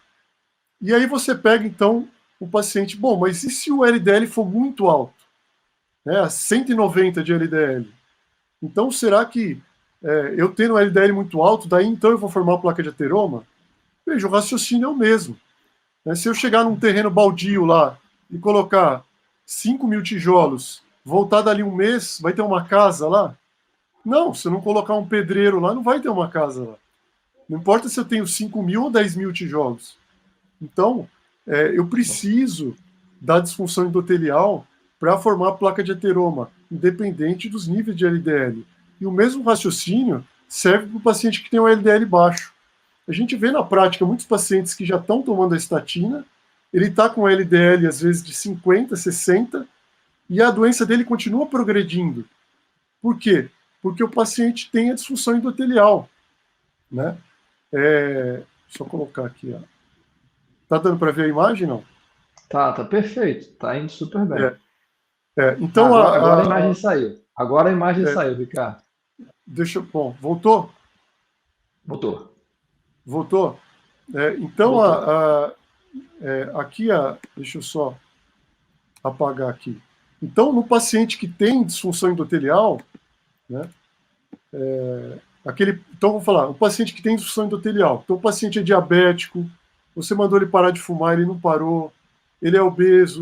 E aí você pega, então, o paciente, bom, mas e se o LDL for muito alto? Né, 190 de LDL. Então, será que eu tendo um LDL muito alto, daí então eu vou formar uma placa de ateroma? Veja, o raciocínio é o mesmo. Né? Se eu chegar num terreno baldio lá e colocar 5.000 tijolos, voltar dali um mês, vai ter uma casa lá? Não, se eu não colocar um pedreiro lá, não vai ter uma casa lá. Não importa se eu tenho 5.000 ou 10.000 tijolos. Então, eu preciso da disfunção endotelial para formar a placa de ateroma, independente dos níveis de LDL. E o mesmo raciocínio serve para o paciente que tem um LDL baixo. A gente vê na prática muitos pacientes que já estão tomando a estatina, ele está com LDL às vezes de 50, 60, e a doença dele continua progredindo. Por quê? Porque o paciente tem a disfunção endotelial. Né? Só colocar aqui. Ó. Tá dando para ver a imagem, não? Tá perfeito. Tá indo super bem. Então, agora a imagem saiu. Agora a imagem saiu, Ricardo. Bom, voltou? Voltou. Voltou? Então, voltou. aqui, deixa eu só apagar aqui. Então, no paciente que tem disfunção endotelial, né, então, vou falar, o paciente que tem disfunção endotelial, então o paciente é diabético, você mandou ele parar de fumar, ele não parou, ele é obeso,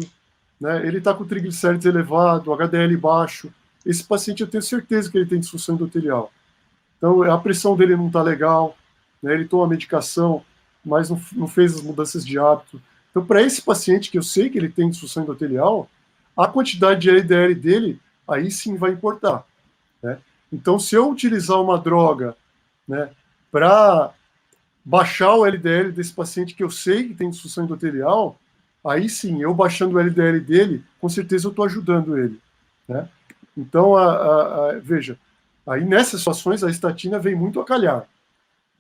né, ele está com triglicérides elevado, HDL baixo, esse paciente eu tenho certeza que ele tem disfunção endotelial. Então, a pressão dele não está legal, né, ele toma medicação, mas não fez as mudanças de hábito. Então, para esse paciente, que eu sei que ele tem disfunção endotelial, a quantidade de LDL dele, aí sim vai importar. Né? Então, se eu utilizar uma droga, né, para baixar o LDL desse paciente que eu sei que tem disfunção endotelial, aí sim, eu baixando o LDL dele, com certeza eu estou ajudando ele. Né? Então, veja, aí nessas situações a estatina vem muito a calhar.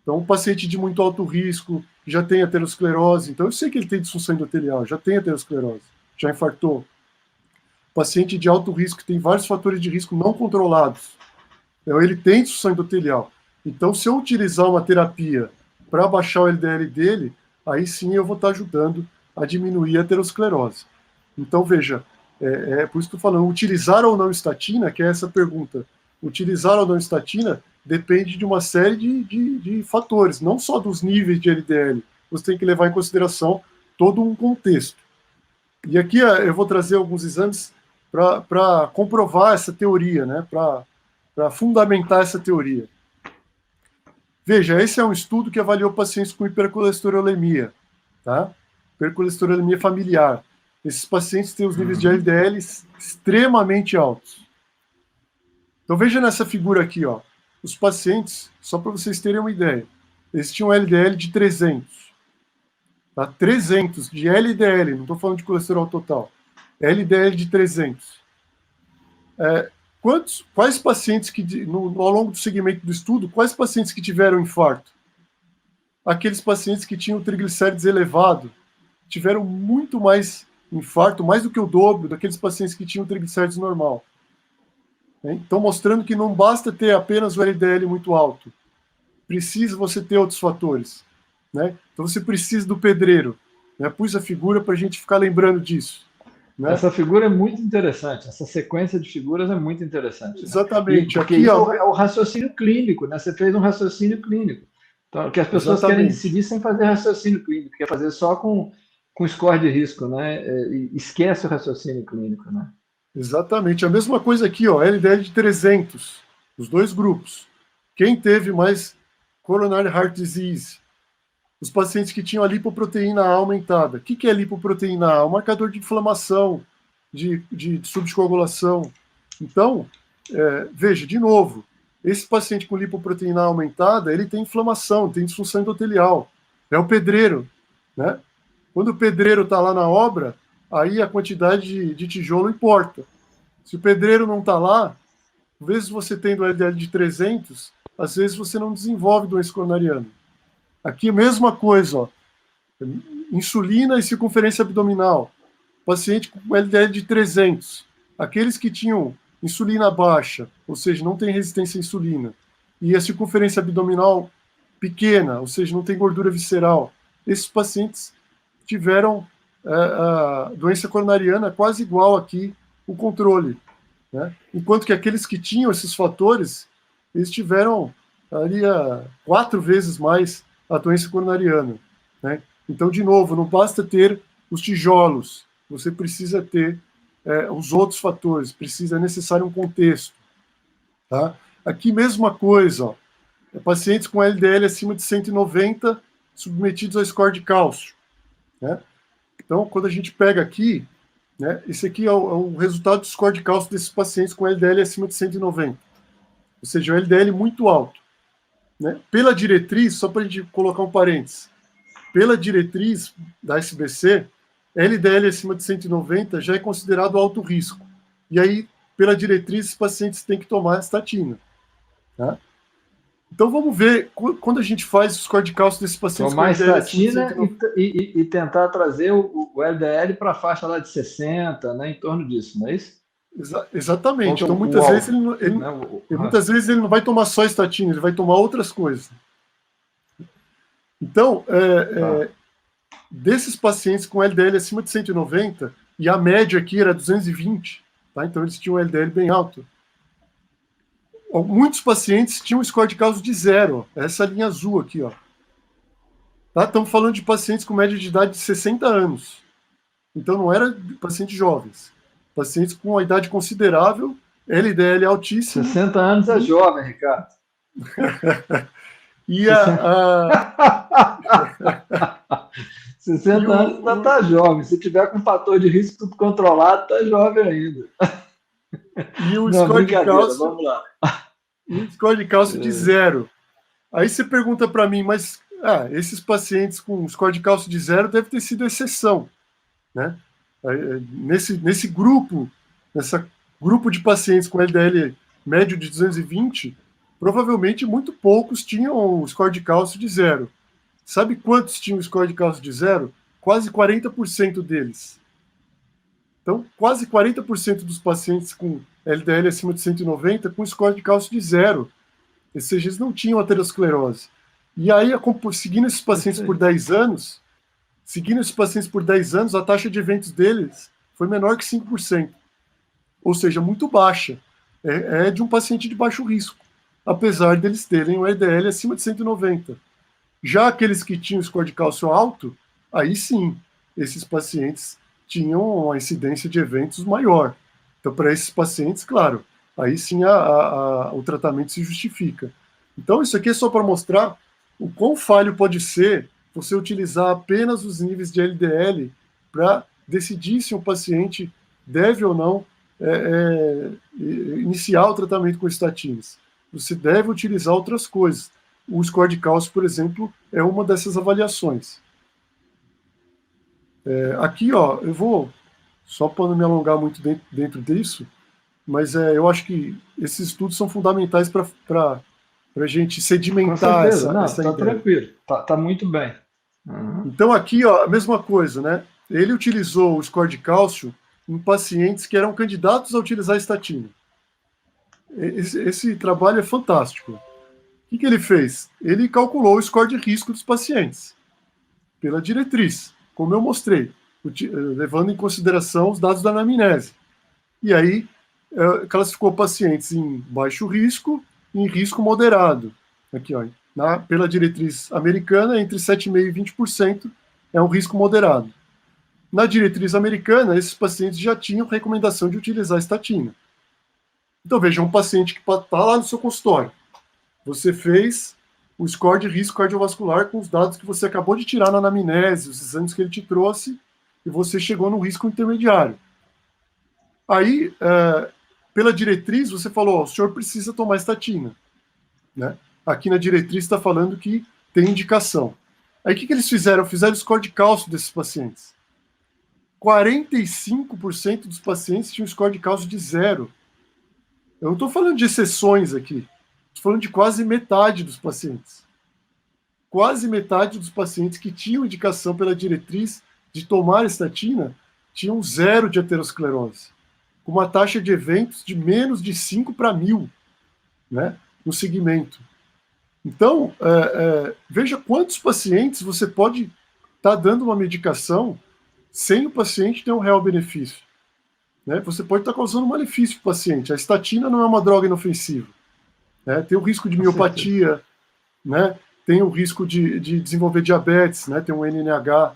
Então, um paciente de muito alto risco, já tem aterosclerose, então eu sei que ele tem disfunção endotelial, já tem aterosclerose, já infartou. Paciente de alto risco que tem vários fatores de risco não controlados, então ele tem disfunção endotelial. Então, se eu utilizar uma terapia para baixar o LDL dele, aí sim eu vou estar ajudando a diminuir a aterosclerose. Então, veja, por isso que eu estou falando, utilizar ou não estatina, que é essa pergunta. Utilizar ou não estatina depende de uma série de fatores, não só dos níveis de LDL. Você tem que levar em consideração todo um contexto. E aqui eu vou trazer alguns exames para comprovar essa teoria, né? Para fundamentar essa teoria. Veja, esse é um estudo que avaliou pacientes com hipercolesterolemia, tá? Hipercolesterolemia familiar. Esses pacientes têm os níveis de LDL extremamente altos. Então veja nessa figura aqui, ó. Os pacientes, só para vocês terem uma ideia, eles tinham LDL de 300. Tá? 300 de LDL, não estou falando de colesterol total. LDL de 300. Quais pacientes que, ao longo do segmento do estudo, quais pacientes que tiveram infarto? Aqueles pacientes que tinham triglicérides elevado, tiveram muito mais infarto, mais do que o dobro daqueles pacientes que tinham triglicérides normal. Então, mostrando que não basta ter apenas o LDL muito alto, precisa você ter outros fatores. Né? Então, você precisa do pedreiro. Né? Pus a figura para a gente ficar lembrando disso. Né? Essa figura é muito interessante, essa sequência de figuras é muito interessante. Né? Exatamente. Porque aqui, isso é o raciocínio clínico, né? Você fez um raciocínio clínico. Então, que as pessoas querem exatamente. decidir sem fazer raciocínio clínico, quer fazer só com score de risco, né? E esquece o raciocínio clínico, né? Exatamente. A mesma coisa aqui, ó, LDL de 300, os dois grupos. Quem teve mais coronary heart disease? Os pacientes que tinham a lipoproteína A aumentada. O que é lipoproteína A? Um marcador de inflamação, de subcoagulação. Então, veja, de novo, esse paciente com lipoproteína A aumentada, ele tem inflamação, tem disfunção endotelial. É o pedreiro, né? Quando o pedreiro está lá na obra, aí a quantidade de tijolo importa. Se o pedreiro não está lá, às vezes você tendo LDL de 300, às vezes você não desenvolve doença coronariana. Aqui a mesma coisa, ó. Insulina e circunferência abdominal. Paciente com LDL de 300. Aqueles que tinham insulina baixa, ou seja, não tem resistência à insulina, e a circunferência abdominal pequena, ou seja, não tem gordura visceral, esses pacientes tiveram a doença coronariana quase igual aqui o controle. Né? Enquanto que aqueles que tinham esses fatores, eles tiveram ali 4 vezes mais a doença coronariana. Né? Então, de novo, não basta ter os tijolos, você precisa ter os outros fatores, é necessário um contexto. Tá? Aqui, mesma coisa, ó, pacientes com LDL acima de 190 submetidos a score de cálcio. Né? Então, quando a gente pega aqui, né, esse aqui é o resultado do score de cálcio desses pacientes com LDL acima de 190. Ou seja, o LDL muito alto. Né? Pela diretriz, só para a gente colocar um parênteses, pela diretriz da SBC, LDL acima de 190 já é considerado alto risco. E aí, pela diretriz, os pacientes têm que tomar estatina. Tá? Então vamos ver, quando a gente faz o score de cálcio desses pacientes tomar com LDL estatina e tentar trazer o LDL para a faixa lá de 60, né, em torno disso, não é isso? Exatamente. Então muitas vezes muitas vezes ele não vai tomar só estatina, ele vai tomar outras coisas. Então, desses pacientes com LDL acima de 190, e a média aqui era 220, tá? Então eles tinham um LDL bem alto. Muitos pacientes tinham um score de cálcio de 0, essa linha azul aqui, ó. Tá? Estamos falando de pacientes com média de idade de 60 anos. Então não era pacientes jovens. Pacientes com uma idade considerável, LDL altíssimo. 60 anos é jovem, Ricardo. E 60 anos ainda está jovem. Se tiver com fator de risco tudo controlado, está jovem ainda. E o score de cálcio, vamos lá. E o score de cálcio de 0. Aí você pergunta para mim, mas esses pacientes com score de cálcio de 0 deve ter sido exceção. Né? Nesse grupo de pacientes com LDL médio de 220, provavelmente muito poucos tinham o score de cálcio de 0. Sabe quantos tinham o score de cálcio de 0? Quase 40% deles. Então, quase 40% dos pacientes com LDL acima de 190 com score de cálcio de 0. Ou seja, eles não tinham aterosclerose. E aí, seguindo esses pacientes por 10 anos, a taxa de eventos deles foi menor que 5%. Ou seja, muito baixa. É de um paciente de baixo risco, apesar deles terem um LDL acima de 190. Já aqueles que tinham score de cálcio alto, aí sim, esses pacientes tinham uma incidência de eventos maior. Então, para esses pacientes, claro, aí sim o tratamento se justifica. Então, isso aqui é só para mostrar o quão falho pode ser você utilizar apenas os níveis de LDL para decidir se um paciente deve ou não iniciar o tratamento com estatinas. Você deve utilizar outras coisas. O score de cálcio, por exemplo, é uma dessas avaliações. Aqui, ó, eu vou, só para não me alongar muito dentro disso, mas eu acho que esses estudos são fundamentais para a gente sedimentar essa tá ideia. Tranquilo, tá muito bem. Uhum. Então aqui, ó, a mesma coisa, né? Ele utilizou o score de cálcio em pacientes que eram candidatos a utilizar a estatina. Esse trabalho é fantástico. O que ele fez? Ele calculou o score de risco dos pacientes pela diretriz, como eu mostrei, levando em consideração os dados da anamnese. E aí classificou pacientes em baixo risco e em risco moderado. Aqui, ó, pela diretriz americana, entre 7,5% e 20% é um risco moderado. Na diretriz americana, esses pacientes já tinham recomendação de utilizar estatina. Então, veja, um paciente que está lá no seu consultório, você fez o score de risco cardiovascular com os dados que você acabou de tirar na anamnese, os exames que ele te trouxe, e você chegou no risco intermediário. Aí, pela diretriz, você falou, ó, o senhor precisa tomar estatina. Né? Aqui na diretriz está falando que tem indicação. Aí o que eles fizeram? Fizeram o score de cálcio desses pacientes. 45% dos pacientes tinham score de cálcio de 0. Eu não estou falando de exceções aqui. Estou falando de quase metade dos pacientes. Quase metade dos pacientes que tinham indicação pela diretriz de tomar estatina tinham 0 de aterosclerose, com uma taxa de eventos de menos de 5 para 1.000, né, no segmento. Então, veja quantos pacientes você pode estar dando uma medicação sem o paciente ter um real benefício. Né? Você pode estar causando um malefício para o paciente. A estatina não é uma droga inofensiva. Né? Tem o risco de miopatia, né? Tem o risco de desenvolver diabetes, né? Tem um NNH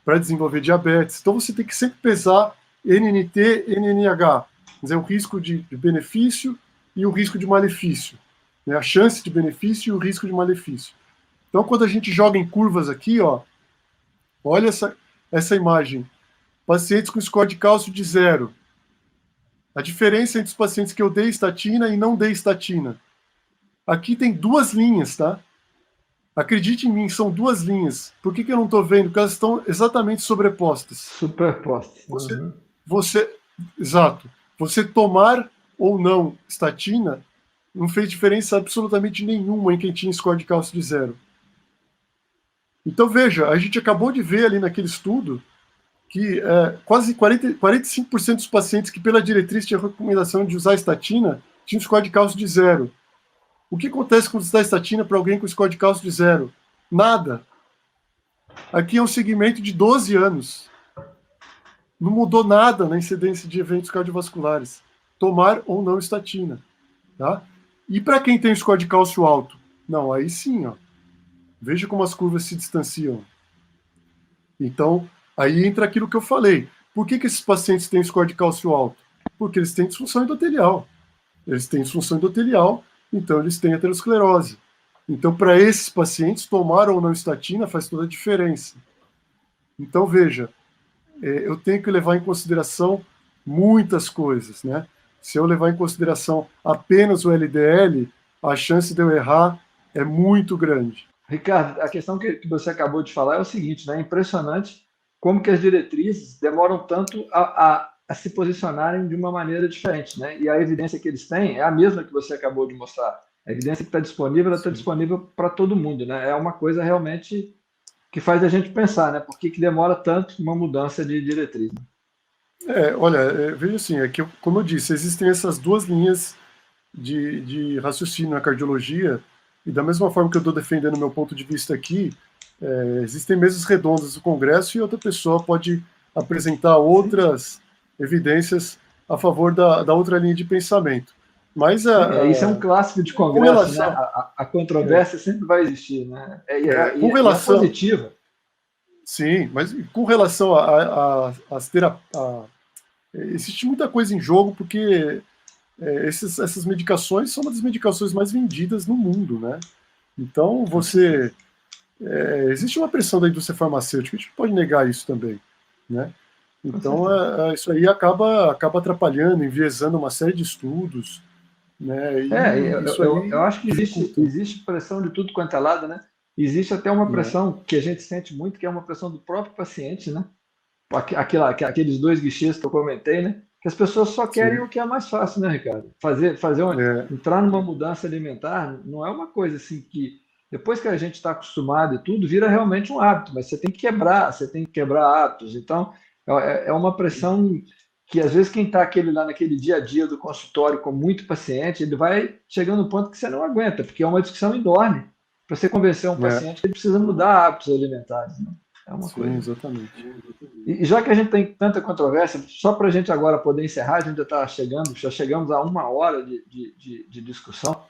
para desenvolver diabetes. Então você tem que sempre pesar NNT, NNH, quer dizer, o risco de benefício e o risco de malefício. Né? A chance de benefício e o risco de malefício. Então, quando a gente joga em curvas aqui, ó, olha essa imagem. Pacientes com score de cálcio de 0. A diferença entre os pacientes que eu dei estatina e não dei estatina. Aqui tem 2 linhas, tá? Acredite em mim, são 2 linhas. Por que eu não estou vendo? Porque elas estão exatamente sobrepostas. Superpostas. Exato. Você tomar ou não estatina não fez diferença absolutamente nenhuma em quem tinha score de cálcio de 0. Então, veja, a gente acabou de ver ali naquele estudo que quase 45% dos pacientes que pela diretriz tinham recomendação de usar estatina tinham score de cálcio de 0. O que acontece quando você dá estatina para alguém com score de cálcio de 0? Nada. Aqui é um segmento de 12 anos. Não mudou nada na incidência de eventos cardiovasculares. Tomar ou não estatina. Tá? E para quem tem score de cálcio alto? Não, aí sim, ó. Veja como as curvas se distanciam. Então, aí entra aquilo que eu falei. Por que esses pacientes têm score de cálcio alto? Porque eles têm disfunção endotelial. Eles têm disfunção endotelial, então eles têm aterosclerose. Então, para esses pacientes, tomar ou não estatina faz toda a diferença. Então, veja, eu tenho que levar em consideração muitas coisas, né? Se eu levar em consideração apenas o LDL, a chance de eu errar é muito grande. Ricardo, a questão que você acabou de falar é o seguinte, né? É impressionante como que as diretrizes demoram tanto a se posicionarem de uma maneira diferente, né? E a evidência que eles têm é a mesma que você acabou de mostrar. A evidência que está disponível, ela está disponível para todo mundo, né? É uma coisa realmente que faz a gente pensar, né? Por que demora tanto uma mudança de diretriz? Olha, veja assim, que, como eu disse, existem essas 2 linhas de raciocínio na cardiologia, e da mesma forma que eu estou defendendo o meu ponto de vista aqui, existem mesas redondas do Congresso e outra pessoa pode apresentar outras evidências a favor da outra linha de pensamento. Mas isso é um clássico de com Congresso, né? relação, A controvérsia sempre vai existir, né? com E é relação, positiva. sim, mas com relação às terapias, existe muita coisa em jogo, porque essas medicações são uma das medicações mais vendidas no mundo, né? Então, existe uma pressão da indústria farmacêutica, a gente não pode negar isso também, né? Então, isso aí acaba atrapalhando, enviesando uma série de estudos, né? E isso aí Eu acho que dificulta. existe pressão de tudo quanto é lado, né? Existe até uma pressão que a gente sente muito, que é uma pressão do próprio paciente, né? Aqueles 2 guichês que eu comentei, né? Que as pessoas só querem Sim. o que é mais fácil, né, Ricardo? Entrar numa mudança alimentar não é uma coisa assim que Depois que a gente está acostumado e tudo, vira realmente um hábito, mas você tem que quebrar hábitos. Então, é uma pressão que, às vezes, quem está lá naquele dia a dia do consultório com muito paciente, ele vai chegando no ponto que você não aguenta, porque é uma discussão enorme para você convencer um É, paciente que ele precisa mudar hábitos alimentares, né? É uma sim, coisa. exatamente. E já que a gente tem tanta controvérsia, só para a gente agora poder encerrar, a gente já está chegando, já chegamos a 1 hora de discussão.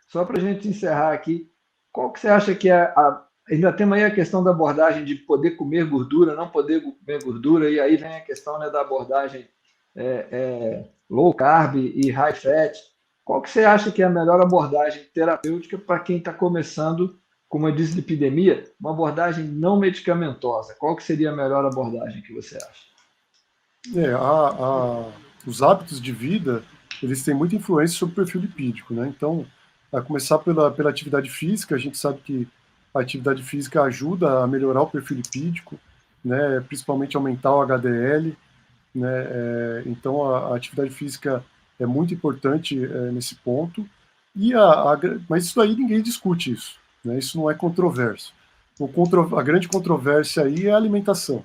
Só para a gente encerrar aqui, qual que você acha que ainda temos aí a questão da abordagem de poder comer gordura, não poder comer gordura, e aí vem a questão, né, da abordagem low carb e high fat. Qual que você acha que é a melhor abordagem terapêutica para quem está começando com uma dislipidemia, uma abordagem não medicamentosa? Qual que seria a melhor abordagem que você acha? É, os hábitos de vida, eles têm muita influência sobre o perfil lipídico, né? Então, a começar pela atividade física, a gente sabe que a atividade física ajuda a melhorar o perfil lipídico, né? Principalmente aumentar o HDL, né? Então, a atividade física é muito importante nesse ponto. Mas isso aí ninguém discute isso, né? Isso não é controverso. A grande controvérsia aí é a alimentação,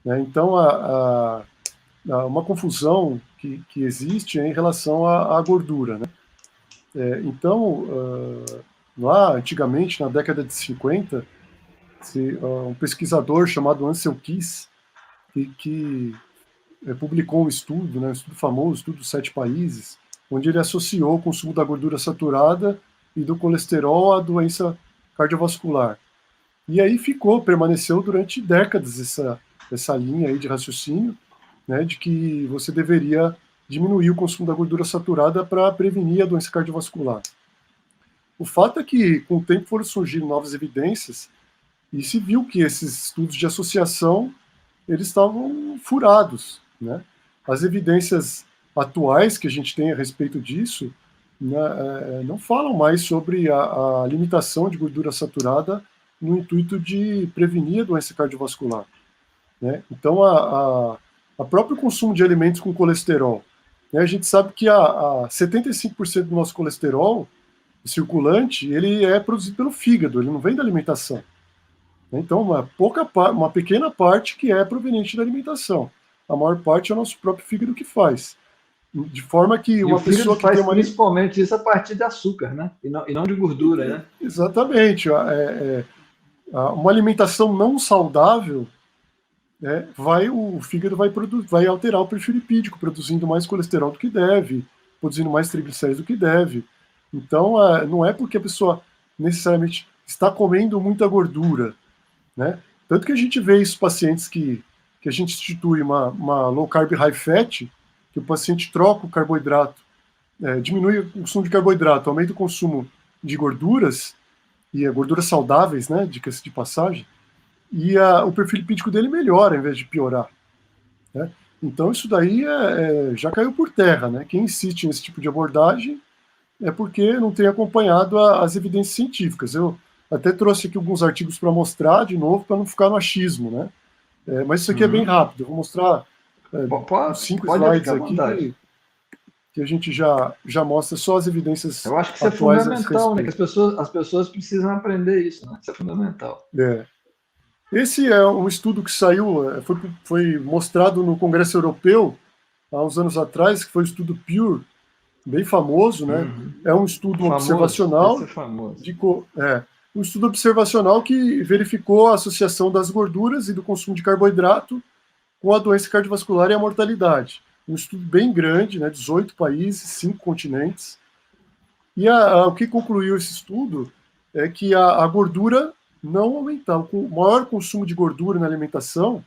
né? Então, uma confusão que existe é em relação à gordura, né? Então, lá antigamente, na década de 50, um pesquisador chamado Ansel Keys, que publicou um estudo, né, um estudo famoso, um estudo dos 7 países, onde ele associou o consumo da gordura saturada e do colesterol à doença cardiovascular. E aí permaneceu durante décadas essa linha aí de raciocínio, né, de que você deveria diminuir o consumo da gordura saturada para prevenir a doença cardiovascular. O fato é que, com o tempo, foram surgindo novas evidências e se viu que esses estudos de associação eles estavam furados, né? As evidências atuais que a gente tem a respeito disso, né, não falam mais sobre a limitação de gordura saturada no intuito de prevenir a doença cardiovascular, né? Então, a próprio consumo de alimentos com colesterol, né, a gente sabe que a 75% do nosso colesterol circulante, ele é produzido pelo fígado, ele não vem da alimentação. Então, uma pequena parte que é proveniente da alimentação. A maior parte é o nosso próprio fígado que faz. De forma que E o uma fígado pessoa que tem faz uma... principalmente isso a partir de açúcar, né? E não de gordura, né? Exatamente. Uma alimentação não saudável, o fígado vai alterar o perfil lipídico, produzindo mais colesterol do que deve, produzindo mais triglicéridos do que deve. Então, não é porque a pessoa necessariamente está comendo muita gordura, né? Tanto que a gente vê isso pacientes que a gente institui uma low carb high fat, que o paciente troca o carboidrato, diminui o consumo de carboidrato, aumenta o consumo de gorduras, e gorduras saudáveis, né, diga-se de passagem, e o perfil lipídico dele melhora em vez de piorar, né? Então isso daí já caiu por terra, né? Quem insiste nesse tipo de abordagem é porque não tem acompanhado as evidências científicas. Eu até trouxe aqui alguns artigos para mostrar de novo, para não ficar no achismo, né? Mas isso aqui é bem Uhum. rápido. Eu vou mostrar uns Pode, 5 pode slides ficar à aqui vontade. que a gente já mostra só as evidências Eu acho que isso é atuais a esse fundamental, né? Que respeito. as pessoas precisam aprender isso, né? Isso é fundamental. É. Esse é um estudo que saiu, foi mostrado no Congresso Europeu há uns anos atrás, que foi o estudo PURE, bem famoso, né? Uhum. É um estudo Famoso, esse é observacional, famoso. um estudo observacional que verificou a associação das gorduras e do consumo de carboidrato com a doença cardiovascular e a mortalidade. Um estudo bem grande, né? 18 países, 5 continentes. E o que concluiu esse estudo é que a gordura não aumentava. O maior consumo de gordura na alimentação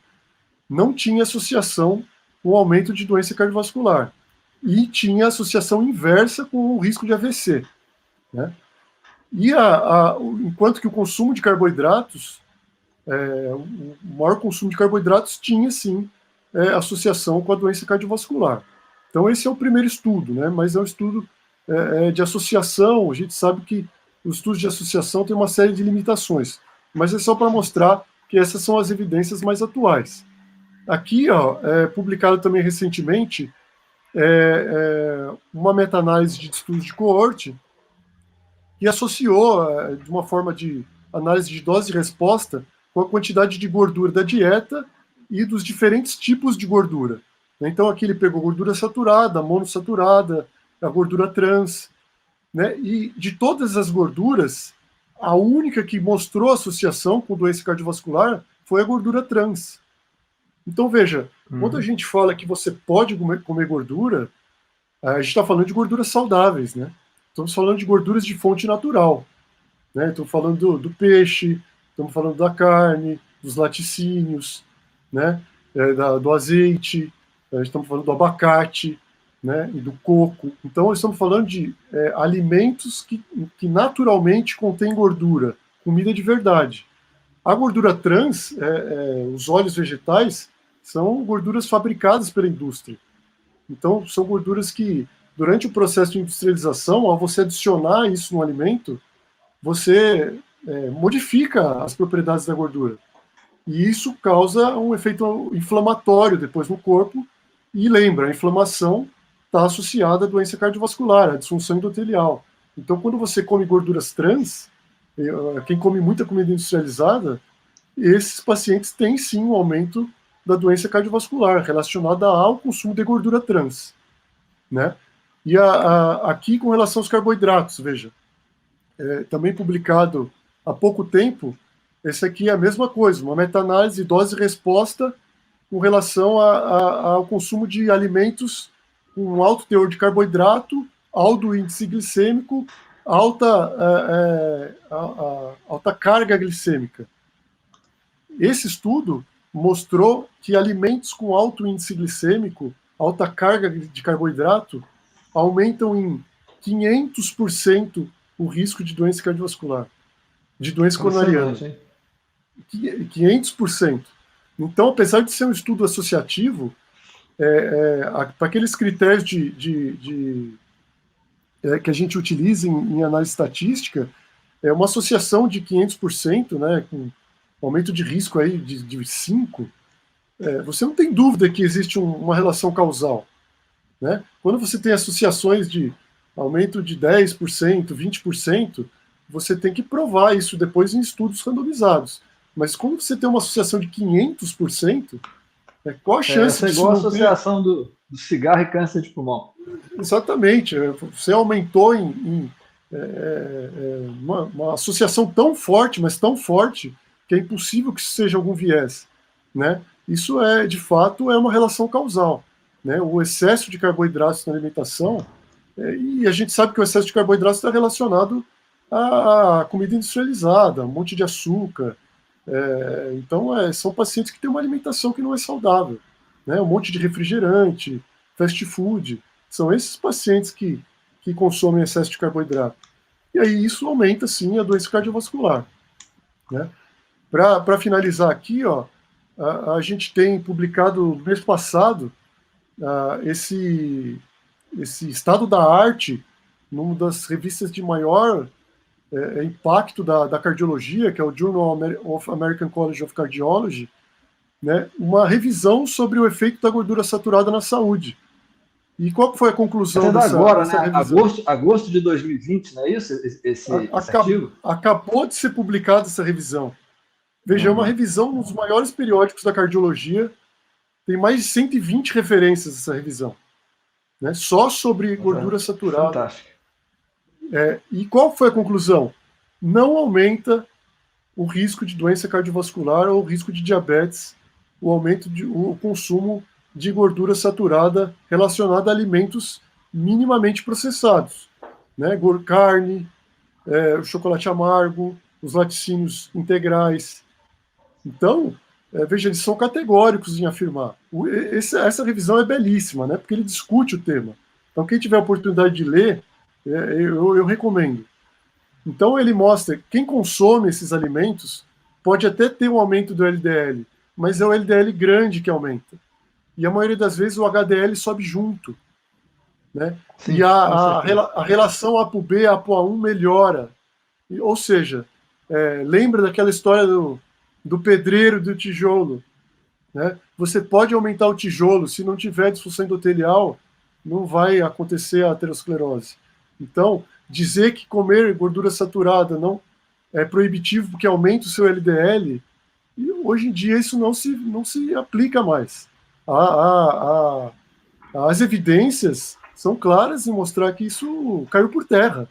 não tinha associação com o aumento de doença cardiovascular. E tinha associação inversa com o risco de AVC, né? E enquanto que o consumo de carboidratos, o maior consumo de carboidratos tinha, sim, associação com a doença cardiovascular. Então esse é o primeiro estudo, né? Mas é um estudo de associação. A gente sabe que os estudos de associação têm uma série de limitações, mas é só para mostrar que essas são as evidências mais atuais. Aqui, publicado também recentemente, uma meta-análise de estudos de coorte, e associou, de uma forma de análise de dose e resposta, com a quantidade de gordura da dieta e dos diferentes tipos de gordura. Então, aqui ele pegou gordura saturada, monossaturada, a gordura trans, né? E de todas as gorduras, a única que mostrou associação com doença cardiovascular foi a gordura trans. Então, veja, quando a gente fala que você pode comer gordura, a gente está falando de gorduras saudáveis, né? Estamos falando de gorduras de fonte natural, né? Estamos falando do peixe, estamos falando da carne, dos laticínios, né? Do azeite, estamos falando do abacate, né? E do coco. Então, estamos falando de alimentos que naturalmente contêm gordura, comida de verdade. A gordura trans, os óleos vegetais, são gorduras fabricadas pela indústria. Então, são gorduras que, durante o processo de industrialização, ao você adicionar isso no alimento, você modifica as propriedades da gordura. E isso causa um efeito inflamatório depois no corpo. E lembra, a inflamação está associada à doença cardiovascular, à disfunção endotelial. Então, quando você come gorduras trans, quem come muita comida industrializada, esses pacientes têm sim um aumento da doença cardiovascular relacionada ao consumo de gordura trans, né? E aqui com relação aos carboidratos, veja, também publicado há pouco tempo, esse aqui é a mesma coisa, uma meta-análise dose e resposta com relação ao consumo de alimentos com alto teor de carboidrato, alto índice glicêmico, alta carga glicêmica. Esse estudo mostrou que alimentos com alto índice glicêmico, alta carga de carboidrato, aumentam em 500% o risco de doença cardiovascular, de doença coronariana. 500%. Então, apesar de ser um estudo associativo, para aqueles critérios que a gente utiliza em análise estatística, é uma associação de 500%, né, com aumento de risco aí de 5%, você não tem dúvida que existe uma relação causal, né? Quando você tem associações de aumento de 10%, 20%, você tem que provar isso depois em estudos randomizados. Mas quando você tem uma associação de 500%, qual a chance essa é igual a associação do cigarro e câncer de pulmão. Exatamente. Você aumentou uma associação tão forte, mas tão forte, que é impossível que isso seja algum viés, né? Isso de fato, uma relação causal, né? O excesso de carboidratos na alimentação, e a gente sabe que o excesso de carboidratos está relacionado à comida industrializada, um monte de açúcar. Então, são pacientes que têm uma alimentação que não é saudável, né? Um monte de refrigerante, fast food. São esses pacientes que consomem excesso de carboidrato. E aí isso aumenta, sim, a doença cardiovascular, né? Para finalizar aqui, ó, a gente tem publicado no mês passado esse estado da arte numa das revistas de maior impacto da cardiologia, que é o Journal of American College of Cardiology, né, uma revisão sobre o efeito da gordura saturada na saúde. E qual foi a conclusão dessa revisão? Agosto de 2020, não é isso? Esse artigo? Acabou de ser publicada essa revisão. Veja, é uma revisão nos maiores periódicos da cardiologia, tem mais de 120 referências essa revisão, né, só sobre gordura saturada. Fantástico. E qual foi a conclusão? Não aumenta o risco de doença cardiovascular ou o risco de diabetes, o consumo de gordura saturada relacionada a alimentos minimamente processados, né? Carne, o chocolate amargo, os laticínios integrais. Então, veja, eles são categóricos em afirmar. Essa revisão é belíssima, né? Porque ele discute o tema. Então, quem tiver a oportunidade de ler, eu recomendo. Então, ele mostra que quem consome esses alimentos pode até ter um aumento do LDL, mas é o LDL grande que aumenta. E a maioria das vezes o HDL sobe junto, né? Sim, e a relação ApoB, ApoA1 melhora. Ou seja, lembra daquela história do pedreiro do tijolo, né? Você pode aumentar o tijolo, se não tiver disfunção endotelial, não vai acontecer a aterosclerose. Então, dizer que comer gordura saturada não é proibitivo porque aumenta o seu LDL, e hoje em dia isso não se aplica mais. As evidências são claras em mostrar que isso caiu por terra.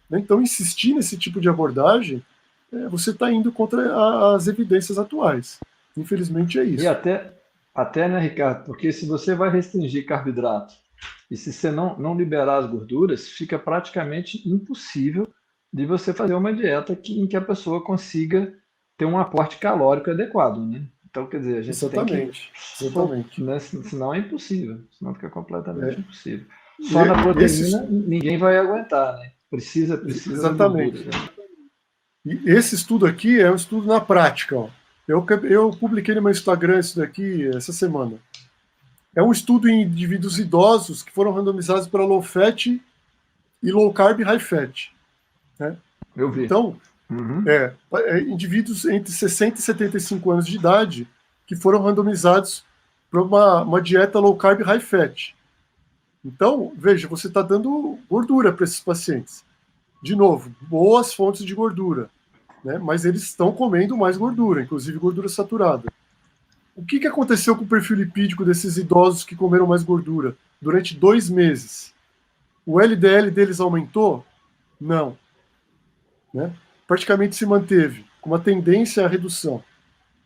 Né? Então, insistir nesse tipo de abordagem, você está indo contra as evidências atuais. Infelizmente é E isso. até, né, Ricardo? Porque se você vai restringir carboidrato e se você não liberar as gorduras, fica praticamente impossível de você fazer uma dieta em que a pessoa consiga ter um aporte calórico adequado, né? Então, quer dizer, a gente tem que Exatamente. Exatamente. né? Senão é impossível, senão fica completamente É, impossível. Só na esse, proteína ninguém vai aguentar, né? Precisa da gordura, exatamente. né? E esse estudo aqui é um estudo na prática. Ó. Eu publiquei no meu Instagram isso daqui essa semana. É um estudo em indivíduos idosos que foram randomizados para low fat e low carb high fat. Né? Eu vi. Então, Uhum. indivíduos entre 60 e 75 anos de idade que foram randomizados para uma dieta low carb high fat. Então, veja, você está dando gordura para esses pacientes. De novo, boas fontes de gordura, né? Mas eles estão comendo mais gordura, inclusive gordura saturada. O que aconteceu com o perfil lipídico desses idosos que comeram mais gordura durante 2 meses? O LDL deles aumentou? Não. Né? Praticamente se manteve, com uma tendência à redução.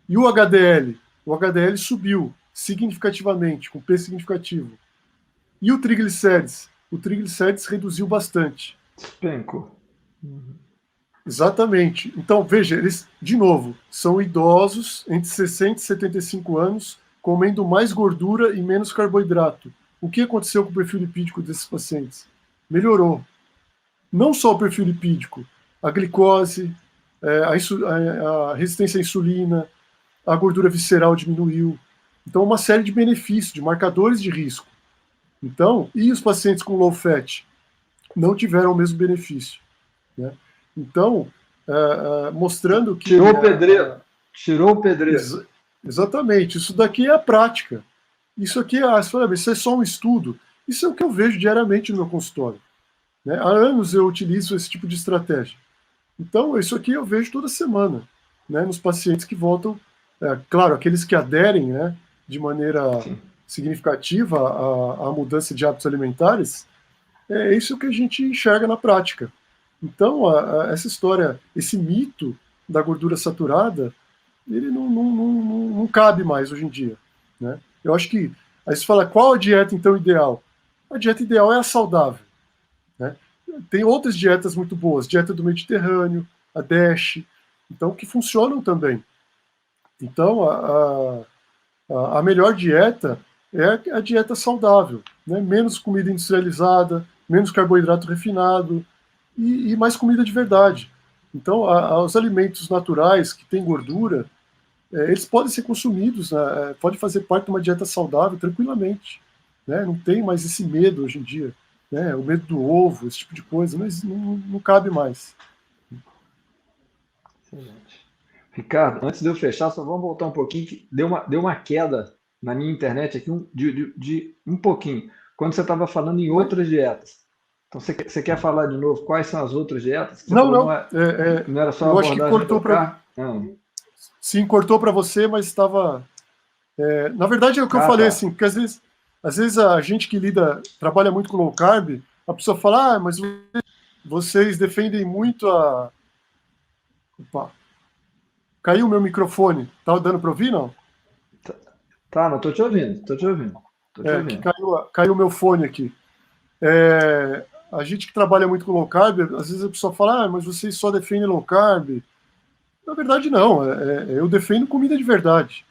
E o HDL? O HDL subiu significativamente, com P significativo. E o triglicérides? O triglicérides reduziu bastante. Despencou. Uhum. Exatamente. Então, veja, eles, de novo, são idosos entre 60 e 75 anos, comendo mais gordura e menos carboidrato. O que aconteceu com o perfil lipídico desses pacientes? Melhorou. Não só o perfil lipídico, a glicose, a resistência à insulina, a gordura visceral diminuiu. Então, uma série de benefícios, de marcadores de risco. Então, e os pacientes com low fat não tiveram o mesmo benefício. Né? Então, mostrando que. Tirou o pedreiro. Tirou o pedreiro. Exatamente, isso daqui é a prática. Isso aqui isso é só um estudo. Isso é o que eu vejo diariamente no meu consultório. Né? Há anos eu utilizo esse tipo de estratégia. Então, isso aqui eu vejo toda semana, né, nos pacientes que voltam. Claro, aqueles que aderem, né, de maneira Sim. significativa à mudança de hábitos alimentares, é isso que a gente enxerga na prática. Então, essa história, esse mito da gordura saturada, ele não cabe mais hoje em dia. Né? Eu acho que, aí você fala, qual a dieta, então, ideal? A dieta ideal é a saudável. Né? Tem outras dietas muito boas, dieta do Mediterrâneo, a DASH, então, que funcionam também. Então, a melhor dieta é a dieta saudável, né? Menos comida industrializada, menos carboidrato refinado e mais comida de verdade. Então, os alimentos naturais que têm gordura, eles podem ser consumidos, né? Pode fazer parte de uma dieta saudável tranquilamente. Né? Não tem mais esse medo hoje em dia. Né? O medo do ovo, esse tipo de coisa, mas não cabe mais. Excelente. Ricardo, antes de eu fechar, só vamos voltar um pouquinho, que deu uma queda na minha internet aqui de um pouquinho, quando você estava falando em outras dietas. Então, você quer falar de novo quais são as outras dietas? Que você Não, falou não. não era só Eu acho que abordagem cortou low para. carb? Não. Sim, cortou para você, mas estava. Na verdade, é o que eu Ah, falei, tá. assim, porque às vezes a gente que trabalha muito com low carb, a pessoa fala, mas vocês defendem muito a. Opa, caiu o meu microfone. Tá dando para ouvir, não? Tá, não, tô te ouvindo, tô te ouvindo, tô te Que ouvindo. caiu o meu fone aqui. A gente que trabalha muito com low carb, às vezes a pessoa fala, mas vocês só defendem low carb. Na verdade, não. Eu defendo comida de verdade.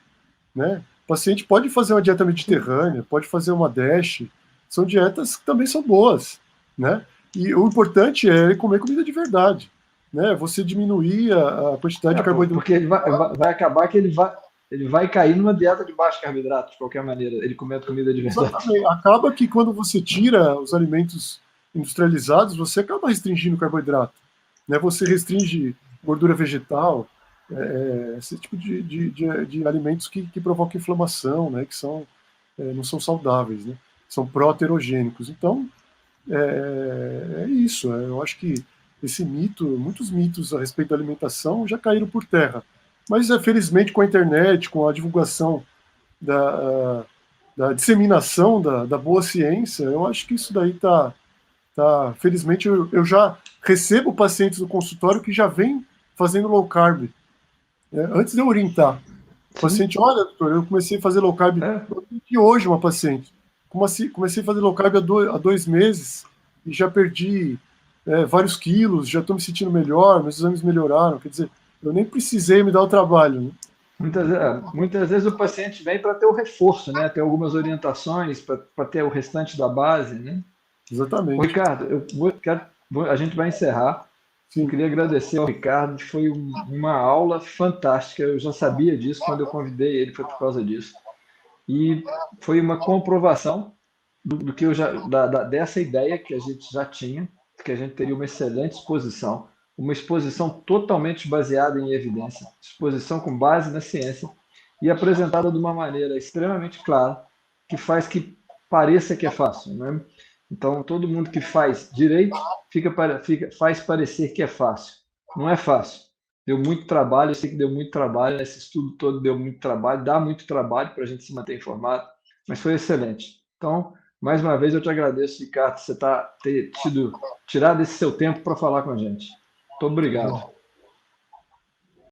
Né? O paciente pode fazer uma dieta mediterrânea, pode fazer uma DASH. São dietas que também são boas. Né? E o importante é comer comida de verdade. Né? Você diminuir a quantidade de carboidrato. Porque vai acabar que ele vai cair numa dieta de baixo carboidrato, de qualquer maneira, ele comendo comida de verdade. Exatamente. Acaba que quando você tira os alimentos industrializados, você acaba restringindo o carboidrato. Né? Você restringe gordura vegetal, esse tipo de alimentos que provocam inflamação, né? Que não são saudáveis, né? São pró-aterogênicos. Então, é isso. Eu acho que esse mito, muitos mitos a respeito da alimentação já caíram por terra. Mas, felizmente, com a internet, com a divulgação da disseminação da boa ciência, eu acho que isso daí felizmente, eu já recebo pacientes do consultório que já vêm fazendo low carb. Antes de eu orientar, o paciente, olha, doutor, eu comecei a fazer low carb, e hoje uma paciente, comecei a fazer low carb há 2 meses e já perdi vários quilos, já estou me sentindo melhor, meus exames melhoraram, quer dizer, eu nem precisei me dar o trabalho, né? Muitas vezes o paciente vem para ter o reforço, né? Ter algumas orientações, para ter o restante da base, né? Ô, Exatamente. Ricardo, a gente vai encerrar. Eu Sim. queria agradecer ao Ricardo, foi uma aula fantástica. Eu já sabia disso quando eu convidei ele, foi por causa disso. E foi uma comprovação do que eu já, dessa ideia que a gente já tinha, que a gente teria uma excelente exposição, uma exposição totalmente baseada em evidência, exposição com base na ciência e apresentada de uma maneira extremamente clara, que faz que pareça que é fácil, né? Então, todo mundo que faz direito faz parecer que é fácil. Não é fácil. Deu muito trabalho, eu sei que deu muito trabalho, esse estudo todo deu muito trabalho, dá muito trabalho para a gente se manter informado, mas foi excelente. Então, mais uma vez eu te agradeço, Ricardo, você ter tirado esse seu tempo para falar com a gente. Muito obrigado.